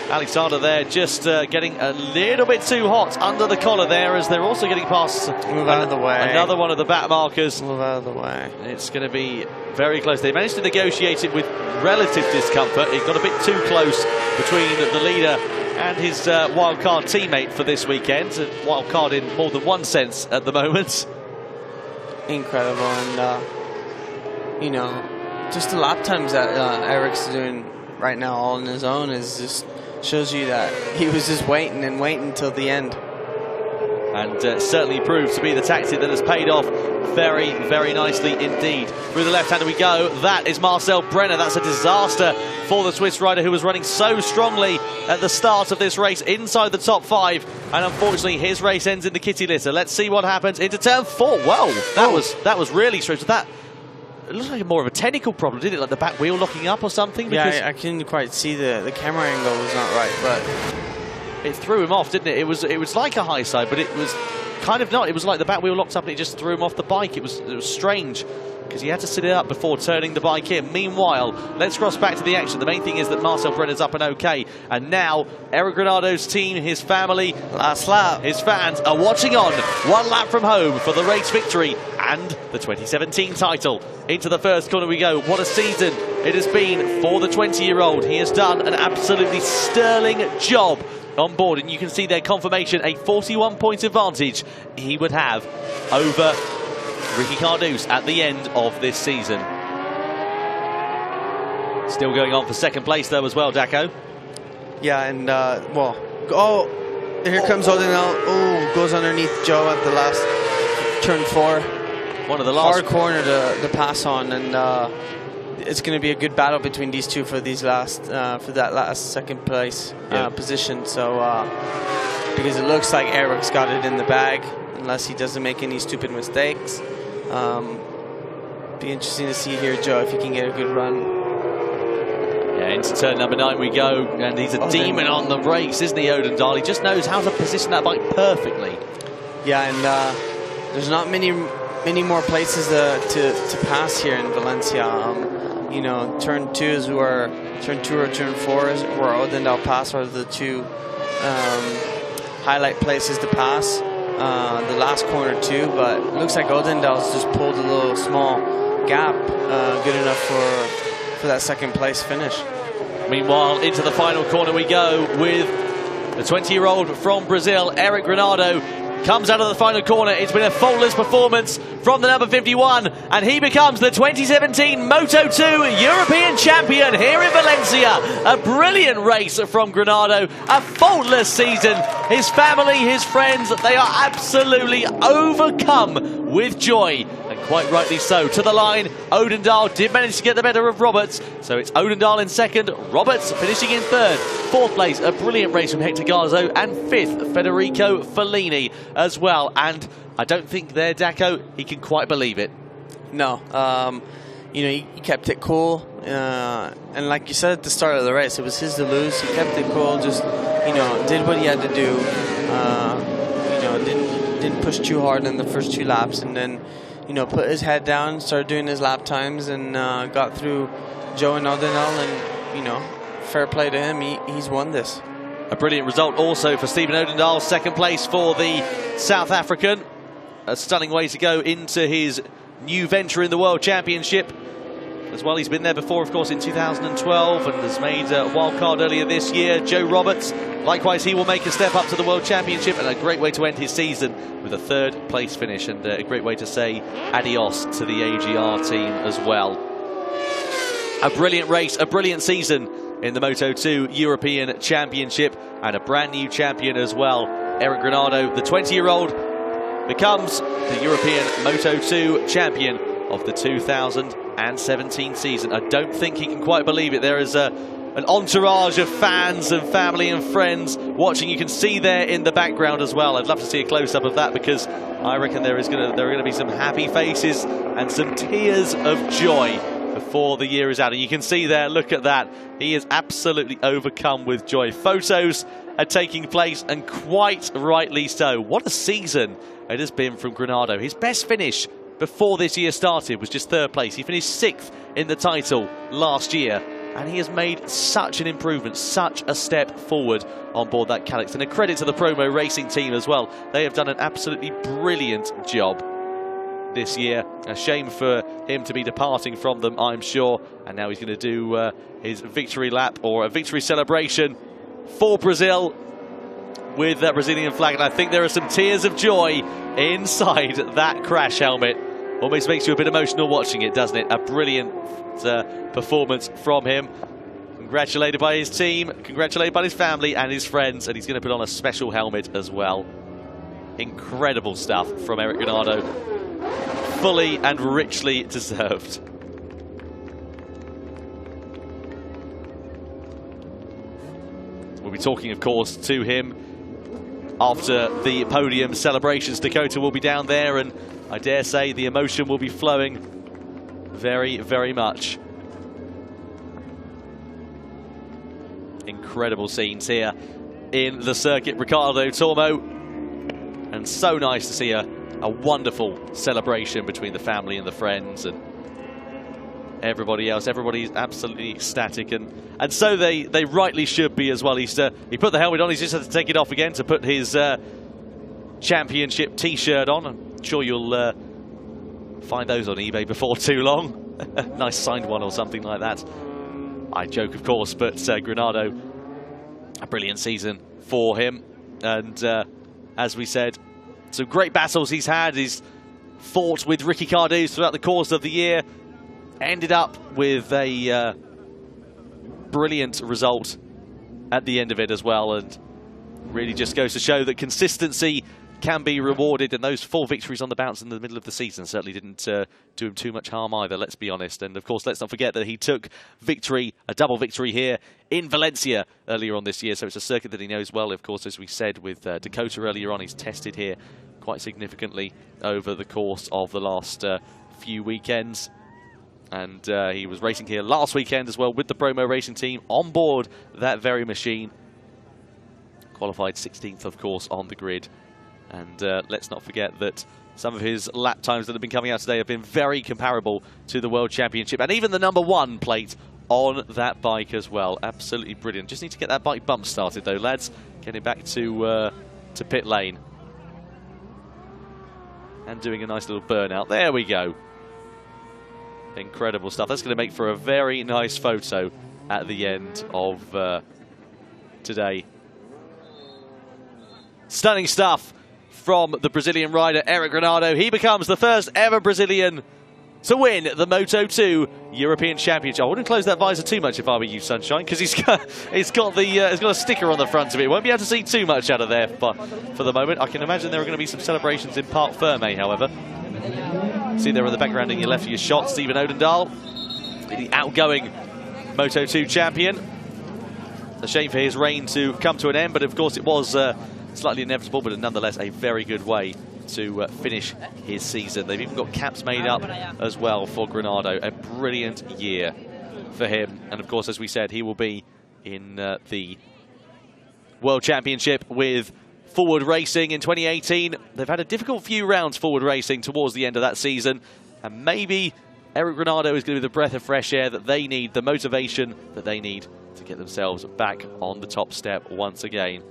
Alexander there just getting a little bit too hot under the collar there, as they're also getting past Move out of the way. Another one of the back markers. Move out of the way. It's going to be very close. They managed to negotiate it with relative discomfort. It got a bit too close between the leader and his wildcard teammate for this weekend. Wildcard in more than one sense at the moment. Incredible. And, just the lap times that Eric's doing right now all on his own is just shows you that he was just waiting and waiting till the end. And certainly proved to be the tactic that has paid off very, very nicely indeed. Through the left-hander we go. That is Marcel Brenner. That's a disaster for the Swiss rider who was running so strongly at the start of this race inside the top 5. And unfortunately, his race ends in the kitty litter. Let's see what happens into turn 4. Whoa, that was really strange. It looks like more of a technical problem, didn't it? Like the back wheel locking up or something? Yeah, I couldn't quite see the camera angle was not right, but it threw him off, didn't it? It was like a high side, but it was kind of not. It was like the back wheel locked up and it just threw him off the bike. It was strange, because he had to sit it up before turning the bike in. Meanwhile, let's cross back to the action. The main thing is that Marcel Brenner's up and okay. And now, Eric Granato's team, his family, last lap, his fans are watching on. 1 lap from home for the race victory and the 2017 title. Into the first corner we go. What a season it has been for the 20-year-old. He has done an absolutely sterling job on board, and you can see their confirmation, a 41-point advantage he would have over Ricky Cardouse at the end of this season. Still going on for second place though as well, Dacko. Yeah, and well, oh, here comes Oden. Oh, goes underneath Joe at the last turn 4. One of the last hard corner to pass on, and it's going to be a good battle between these two for these last for that last second place position. So because it looks like Eric's got it in the bag, unless he doesn't make any stupid mistakes. Be interesting to see here, Joe, if he can get a good run. Yeah, into turn number 9 we go, and he's a demon on the brakes, isn't he, Oden Dahl? He just knows how to position that bike perfectly. Yeah, and there's not many more places to pass here in Valencia. You know, turn 2 or turn 4 is where Oden Dahl pass are the two highlight places to pass. The last corner too, but it looks like Oden Dahl's just pulled a little small gap, good enough for that second place finish. Meanwhile, into the final corner we go with the 20-year-old from Brazil, Eric Granado. Comes out of the final corner. It's been a faultless performance from the number 51, and he becomes the 2017 Moto2 European Champion here in Valencia. A brilliant race from Granado, a faultless season. His family, his friends, they are absolutely overcome with joy, and quite rightly so. To the line, Oden Dahl did manage to get the better of Roberts, so it's Oden Dahl in second, Roberts finishing in third. Fourth place, a brilliant race from Hector Garzo, and fifth, Federico Fellini as well. And I don't think there, Dacko, he can quite believe it. No, you know, he kept it cool, and like you said at the start of the race, it was his to lose. He kept it cool, just, you know, did what he had to do. You know, didn't push too hard in the first 2 laps, and then, you know, put his head down, started doing his lap times, and got through Joe and Oden Dahl, and, you know, fair play to him. He's won this. A brilliant result also for Stephen Oden Dahl, second place for the South African. A stunning way to go into his new venture in the World Championship. As well, he's been there before, of course, in 2012, and has made a wild card earlier this year. Joe Roberts, likewise, he will make a step up to the World Championship, and a great way to end his season with a third place finish, and a great way to say adios to the AGR team as well. A brilliant race, a brilliant season in the Moto2 European Championship, and a brand new champion as well. Eric Granado, the 20-year-old, becomes the European Moto2 champion of the 2017 season. I don't think he can quite believe it. There is an entourage of fans and family and friends watching. You can see there in the background as well. I'd love to see a close-up of that, because I reckon there are going to be some happy faces and some tears of joy before the year is out. And you can see there, look at that. He is absolutely overcome with joy. Photos are taking place, and quite rightly so. What a season it has been from Granado. His best finish before this year started was just third place. He finished 6th in the title last year, and he has made such an improvement, such a step forward on board that Calyx. And a credit to the Promo Racing team as well. They have done an absolutely brilliant job this year. A shame for him to be departing from them, I'm sure. And now he's going to do his victory lap, or a victory celebration for Brazil with that Brazilian flag. And I think there are some tears of joy inside that crash helmet. Almost makes you a bit emotional watching it, doesn't it? A brilliant performance from him. Congratulated by his team, congratulated by his family and his friends, and he's going to put on a special helmet as well. Incredible stuff from Eric Granado. Fully and richly deserved. We'll be talking, of course, to him after the podium celebrations. Dakota will be down there, and I dare say the emotion will be flowing very, very much. Incredible scenes here in the Circuit Ricardo Tormo. And and so nice to see a wonderful celebration between the family and the friends and everybody else. Everybody's absolutely ecstatic, and so they rightly should be as well. He put the helmet on, he's just had to take it off again to put his championship t-shirt on. I'm sure you'll find those on eBay before too long. Nice signed one or something like that. I joke, of course, but Granado, a brilliant season for him. And as we said, some great battles he's had. He's fought with Ricky Cardozo throughout the course of the year. Ended up with a brilliant result at the end of it as well. And really just goes to show that consistency can be rewarded, and those 4 victories on the bounce in the middle of the season certainly didn't do him too much harm either, let's be honest. And of course, let's not forget that he took victory, a double victory here in Valencia earlier on this year, so it's a circuit that he knows well. Of course, as we said with Dakota earlier on, he's tested here quite significantly over the course of the last few weekends. And he was racing here last weekend as well with the Promo Racing team on board that very machine. Qualified 16th, of course, on the grid. And let's not forget that some of his lap times that have been coming out today have been very comparable to the World Championship. And even the #1 plate on that bike as well. Absolutely brilliant. Just need to get that bike bump started though, lads. Getting back to pit lane. And doing a nice little burnout. There we go. Incredible stuff. That's going to make for a very nice photo at the end of today. Stunning stuff from the Brazilian rider, Eric Granado. He becomes the first ever Brazilian to win the Moto2 European Championship. I wouldn't close that visor too much if I were you, Sunshine, because he's got a sticker on the front of it. Won't be able to see too much out of there for the moment. I can imagine there are going to be some celebrations in Parc Ferme, however. See there in the background in your left of your shot, Stephen Oden, Dahl, the outgoing Moto2 champion. A shame for his reign to come to an end, but of course it was slightly inevitable, but nonetheless a very good way to finish his season. They've even got caps made up as well for Granado. A brilliant year for him. And of course, as we said, he will be in the World Championship with Forward Racing in 2018. They've had a difficult few rounds, Forward Racing, towards the end of that season. And maybe Eric Granado is going to be the breath of fresh air that they need, the motivation that they need to get themselves back on the top step once again.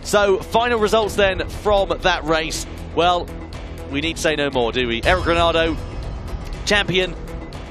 So, final results then from that race. Well, we need to say no more, do we? Eric Granado, champion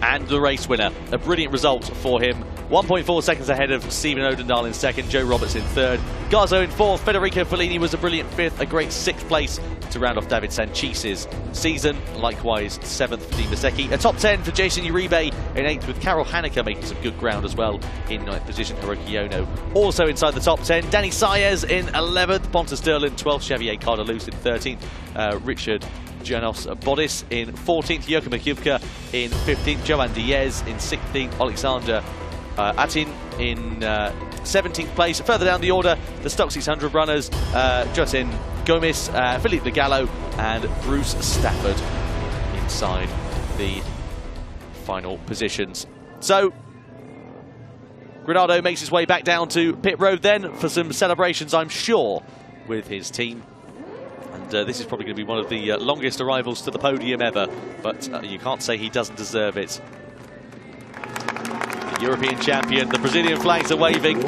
and the race winner. A brilliant result for him. 1.4 seconds ahead of Stephen Odendahl in second, Joe Roberts in third, Garzo in fourth, Federico Fellini was a brilliant fifth, a great sixth place to round off David Sanchis's season. Likewise, seventh for Dean Masecki. A top 10 for Jason Uribe in eighth, with Carol Haneker making some good ground as well in ninth position. Hiroki Ono also inside the top 10. Danny Saez in 11th, Pontus Derlin 12th, Xavier Cardaluz in 13th, Richard Janos Bodis in 14th, Joachim Makivka in 15th, Joan Diaz in 16th, Alexander Atin in 17th place. Further down the order, the Stock 600 runners, Jotin Gomes, Philippe De Gallo and Bruce Stafford inside the final positions. So, Granado makes his way back down to pit road then for some celebrations, I'm sure, with his team. And this is probably going to be one of the longest arrivals to the podium ever, but you can't say he doesn't deserve it. European champion, the Brazilian flags are waving,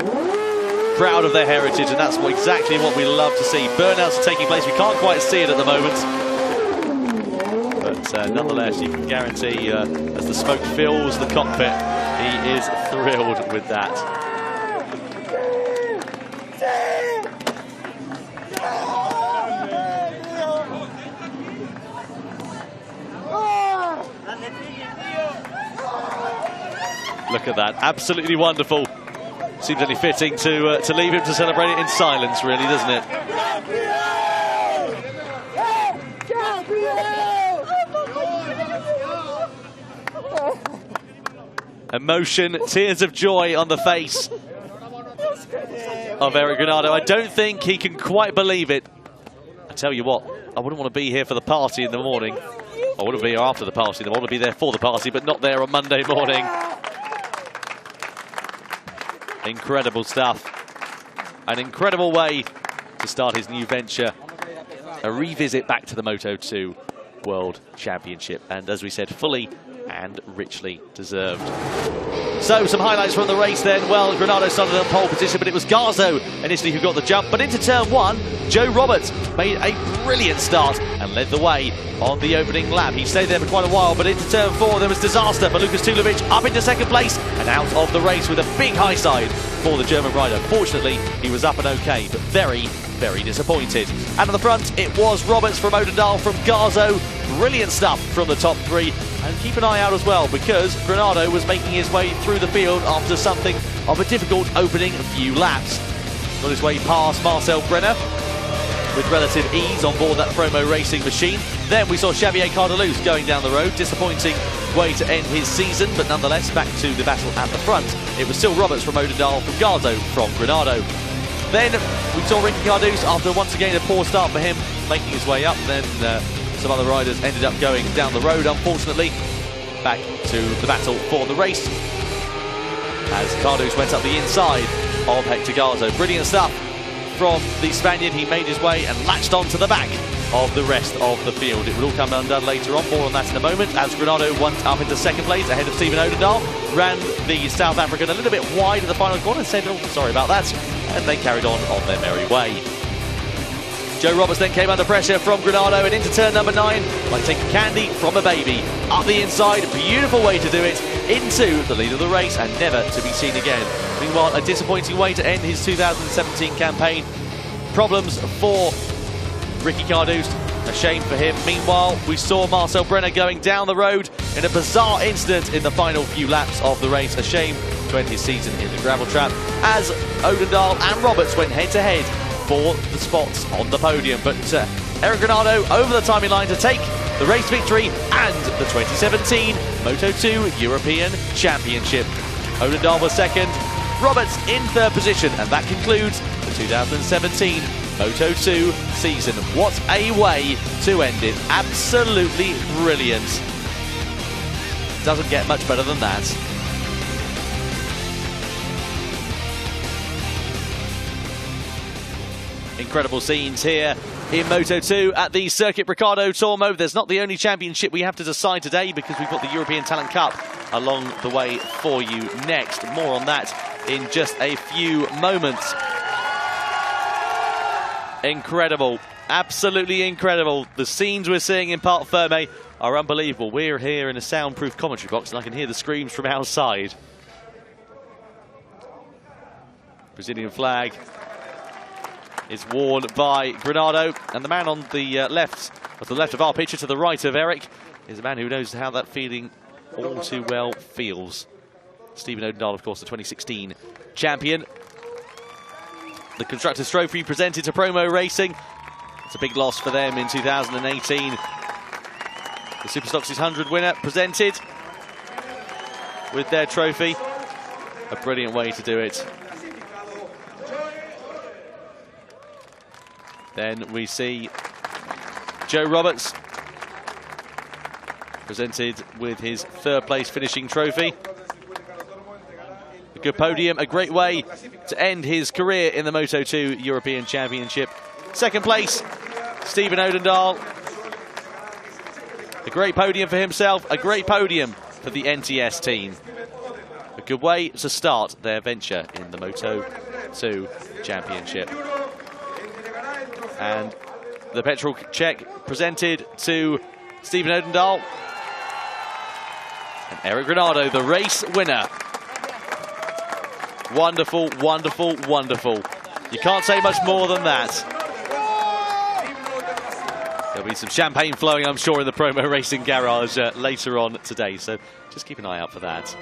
proud of their heritage, and that's exactly what we love to see. Burnouts are taking place, we can't quite see it at the moment, but nonetheless you can guarantee as the smoke fills the cockpit, he is thrilled with that. Look at that, absolutely wonderful. Seems only fitting to leave him to celebrate it in silence, really, doesn't it? Emotion, tears of joy on the face of Eric Granado. I don't think he can quite believe it. I tell you what, I wouldn't want to be here for the party in the morning. I wouldn't be here after the party. I want to be there for the party, but not there on Monday morning. Incredible stuff. An incredible way to to start his new venture, a revisit back to the Moto2 World Championship. And as we said, fully and richly deserved. So some highlights from the race then. Well, Ronaldo started on pole position, but it was Garzo initially who got the jump. But into turn one, Joe Roberts made a brilliant start and led the way on the opening lap. He stayed there for quite a while, but into turn four there was disaster for Lukas Tulovic, up into second place and out of the race with a big high side for the German rider. Fortunately, he was up and okay, but very, very disappointed. And at the front, it was Roberts from Oden, Dahl from Garzo. Brilliant stuff from the top three. And keep an eye out as well, because Ronaldo was making his way through the field after something of a difficult opening few laps. On his way past Marcel Brenner with relative ease on board that promo racing machine. Then we saw Xavier Cardeluz going down the road. Disappointing way to end his season, but nonetheless back to the battle at the front. It was still Roberts from Oden, Dahl from Garzo from Granado. Then we saw Ricky Cardeluz, after once again a poor start for him, making his way up. Then some other riders ended up going down the road, unfortunately. Back to the battle for the race as Cardeluz went up the inside of Hector Garzo. Brilliant stuff from the Spaniard. He made his way and latched onto the back of the rest of the field. It will all come undone later on. More on that in a moment, as Granado went up into second place ahead of Stephen Odendahl. Ran the South African a little bit wide at the final corner and said, oh, sorry about that. And they carried on their merry way. Joe Roberts then came under pressure from Granado and into turn number 9, like taking candy from a baby. Up the inside, beautiful way to do it, into the lead of the race and never to be seen again. Meanwhile, a disappointing way to end his 2017 campaign. Problems for Ricky Cardeluz, a shame for him. Meanwhile, we saw Marcel Brenner going down the road in a bizarre incident in the final few laps of the race. A shame to end his season in the gravel trap, as Odendahl and Roberts went head-to-head for the spots on the podium. But Eric Granado over the timing line to take the race victory and the 2017 Moto2 European Championship. Odendahl was second, Roberts in third position, and that concludes the 2017 Moto2 season. What a way to end it. Absolutely brilliant. Doesn't get much better than that. Incredible scenes here in Moto2 at the Circuito Ricardo Tormo. There's not the only championship we have to decide today, because we've got the European Talent Cup along the way for you next. More on that in just a few moments. Incredible. Absolutely incredible. The scenes we're seeing in Parc Ferme are unbelievable. We're here in a soundproof commentary box and I can hear the screams from outside. Brazilian flag is worn by Granado, and the man on the left of our picture, to the right of Eric, is a man who knows how that feeling all too well feels. Stephen Odendahl, of course, the 2016 champion. The Constructors' Trophy presented to Promo Racing. It's a big loss for them in 2018. The Superstocks 100 winner presented with their trophy. A brilliant way to do it. Then we see Joe Roberts presented with his third place finishing trophy. A good podium, a great way to end his career in the Moto2 European Championship. Second place, Stephen Odendahl. A great podium for himself, a great podium for the NTS team. A good way to start their venture in the Moto2 Championship. And the petrol check presented to Stephen Odendahl. And Eric Granado, the race winner. Wonderful, wonderful, wonderful. You can't say much more than that. There'll be some champagne flowing, I'm sure, in the Promo Racing Garage later on today. So just keep an eye out for that.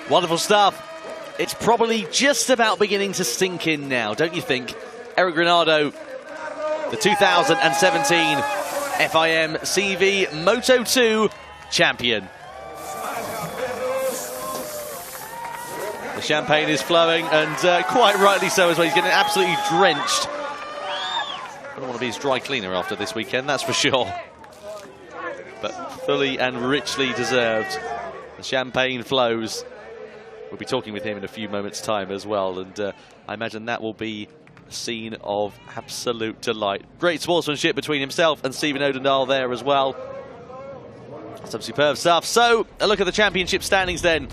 Wonderful stuff. It's probably just about beginning to sink in now, don't you think? Eric Ronaldo, the 2017 FIM CEV Moto2 champion. The champagne is flowing, and quite rightly so as well. He's getting absolutely drenched. I don't want to be his dry cleaner after this weekend, that's for sure. But fully and richly deserved. The champagne flows. We'll be talking with him in a few moments' time as well, and I imagine that will be a scene of absolute delight. Great sportsmanship between himself and Stephen Oden there as well. Some superb stuff. So, a look at the championship standings then.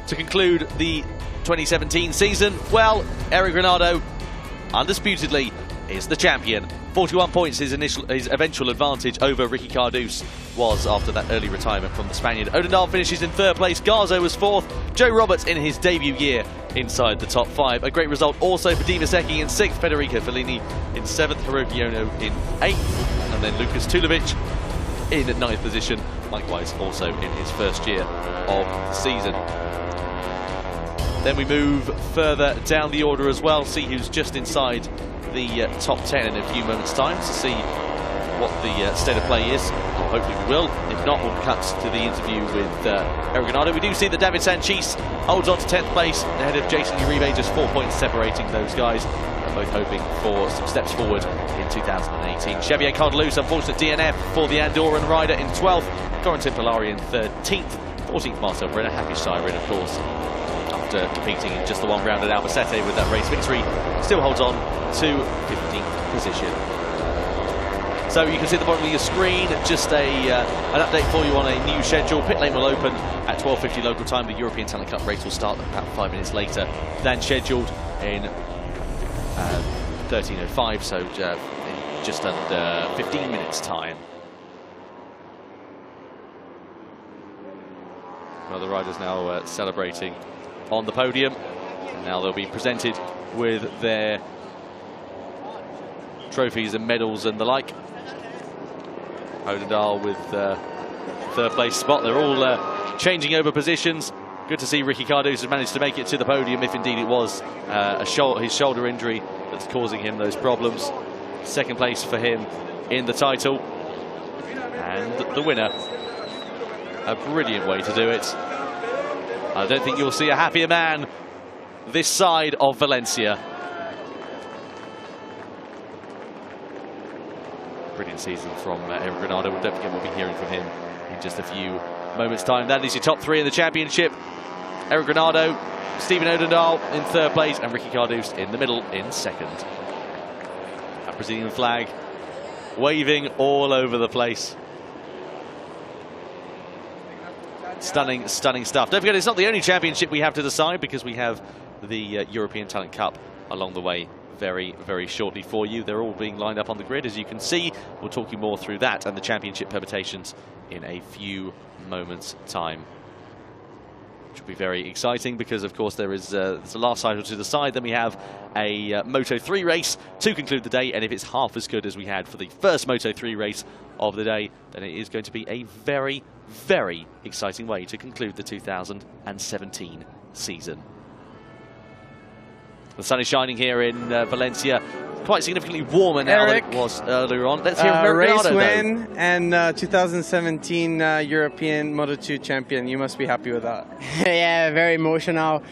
To conclude the 2017 season, well, Eric Ronaldo, undisputedly, is the champion. 41 points, his eventual advantage over Ricky Cardus was after that early retirement from the Spaniard. Oden Dahl finishes in third place, Garzo was fourth, Joe Roberts in his debut year inside the top five. A great result also for Diva Secchi in sixth, Federico Fellini in seventh, Hiroki Ono in eighth, and then Lucas Tulovic in ninth position, likewise also in his first year of the season. Then we move further down the order as well, see who's just inside the top 10 in a few moments' time to see what the state of play is. Well, hopefully we will. If not, we'll cut to the interview with Eric Ronaldo. We do see that David Sanchis holds on to 10th place ahead of Jason Uribe, just 4 points separating those guys. Both hoping for some steps forward in 2018. Xavier Cardelus, unfortunate DNF for the Andorran rider in 12th. Corentin Polari in 13th. 14th, Marcel Brenner. Happy Siren, of course, after competing in just the one round at Albacete with that race victory, still holds on to 15th position. So you can see at the bottom of your screen just an update for you on a new schedule. Pit lane will open at 12:50 local time. The European Talent Cup race will start about 5 minutes later than scheduled in 13:05, so in just under 15 minutes time. Well, the riders now celebrating on the podium, and now they'll be presented with their trophies and medals and the like. Oden Dahl with third place spot. They're all changing over positions. Good to see Ricky Cardus has managed to make it to the podium, if indeed it was his shoulder injury that's causing him those problems. Second place for him in the title, and the winner. A brilliant way to do it. I don't think you'll see a happier man this side of Valencia. Brilliant season from Eric Ronaldo. Don't forget we'll be hearing from him in just a few moments' time. That is your top three in the championship. Eric Ronaldo, Stephen Oden Dahl in third place, and Ricky Cardus in the middle in second. A Brazilian flag waving all over the place. Stunning, stunning stuff. Don't forget, it's not the only championship we have to decide, because we have the European Talent Cup along the way very, very shortly for you. They're all being lined up on the grid, as you can see. We'll talk you more through that and the championship permutations in a few moments' time. Which will be very exciting, because, of course, there is the last title to decide. Then we have a Moto3 race to conclude the day, and if it's half as good as we had for the first Moto3 race of the day, then it is going to be a very, very exciting way to conclude the 2017 season. The sun is shining here in Valencia, quite significantly warmer now than it was earlier on. Let's hear from race Ronaldo, win and 2017 European Moto2 champion. You must be happy with that. Yeah, very emotional.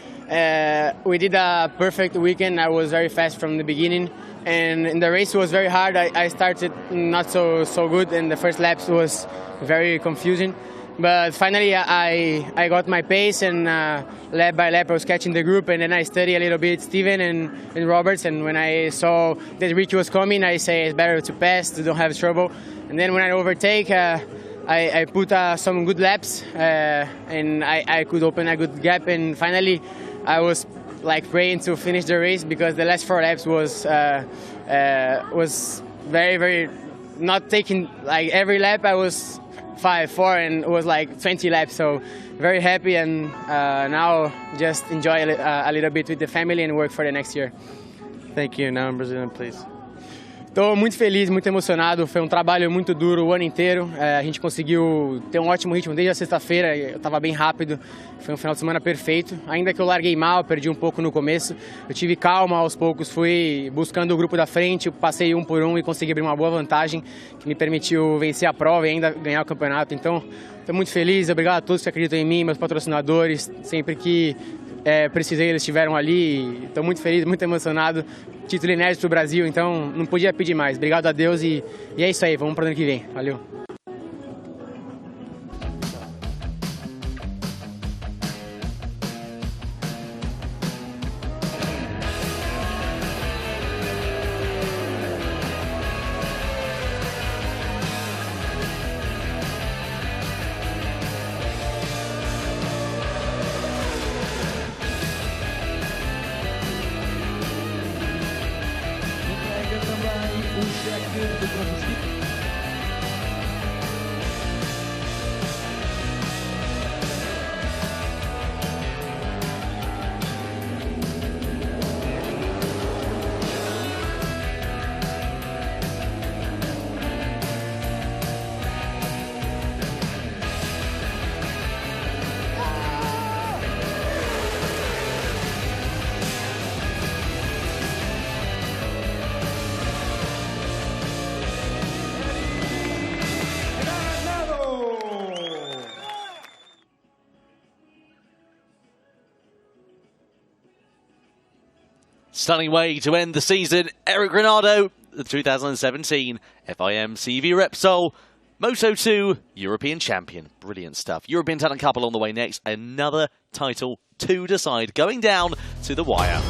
We did a perfect weekend. I was very fast from the beginning, and in the race it was very hard. I started not so good, and the first laps was very confusing. But finally I got my pace, and lap by lap I was catching the group, and then I studied a little bit Steven and Roberts, and when I saw that Ricky was coming, I say it's better to pass, to don't have trouble. And then when I overtake, I put some good laps, and I could open a good gap, and finally I was like praying to finish the race, because the last 4 laps was very, very not taking, like every lap I was 5-4, and it was like 20 laps, so very happy, and now just enjoy a little bit with the family and work for the next year. Thank you. Now in Brazilian, please. Estou muito feliz, muito emocionado. Foi um trabalho muito duro o ano inteiro. A gente conseguiu ter um ótimo ritmo desde a sexta-feira. Eu estava bem rápido. Foi um final de semana perfeito. Ainda que eu larguei mal, perdi um pouco no começo. Eu tive calma aos poucos, fui buscando o grupo da frente, passei um por um e consegui abrir uma boa vantagem que me permitiu vencer a prova e ainda ganhar o campeonato. Então, estou muito feliz. Obrigado a todos que acreditam em mim, meus patrocinadores. Sempre que precisei, eles estiveram ali. Estou muito feliz, muito emocionado. Título inédito do Brasil, então não podia pedir mais. Obrigado a Deus e é isso aí. Vamos para o ano que vem. Valeu. Stunning way to end the season. Eric Ronaldo, the 2017 FIM CEV Repsol Moto2 European Champion. Brilliant stuff. European Talent Cup on the way next. Another title to decide, going down to the wire.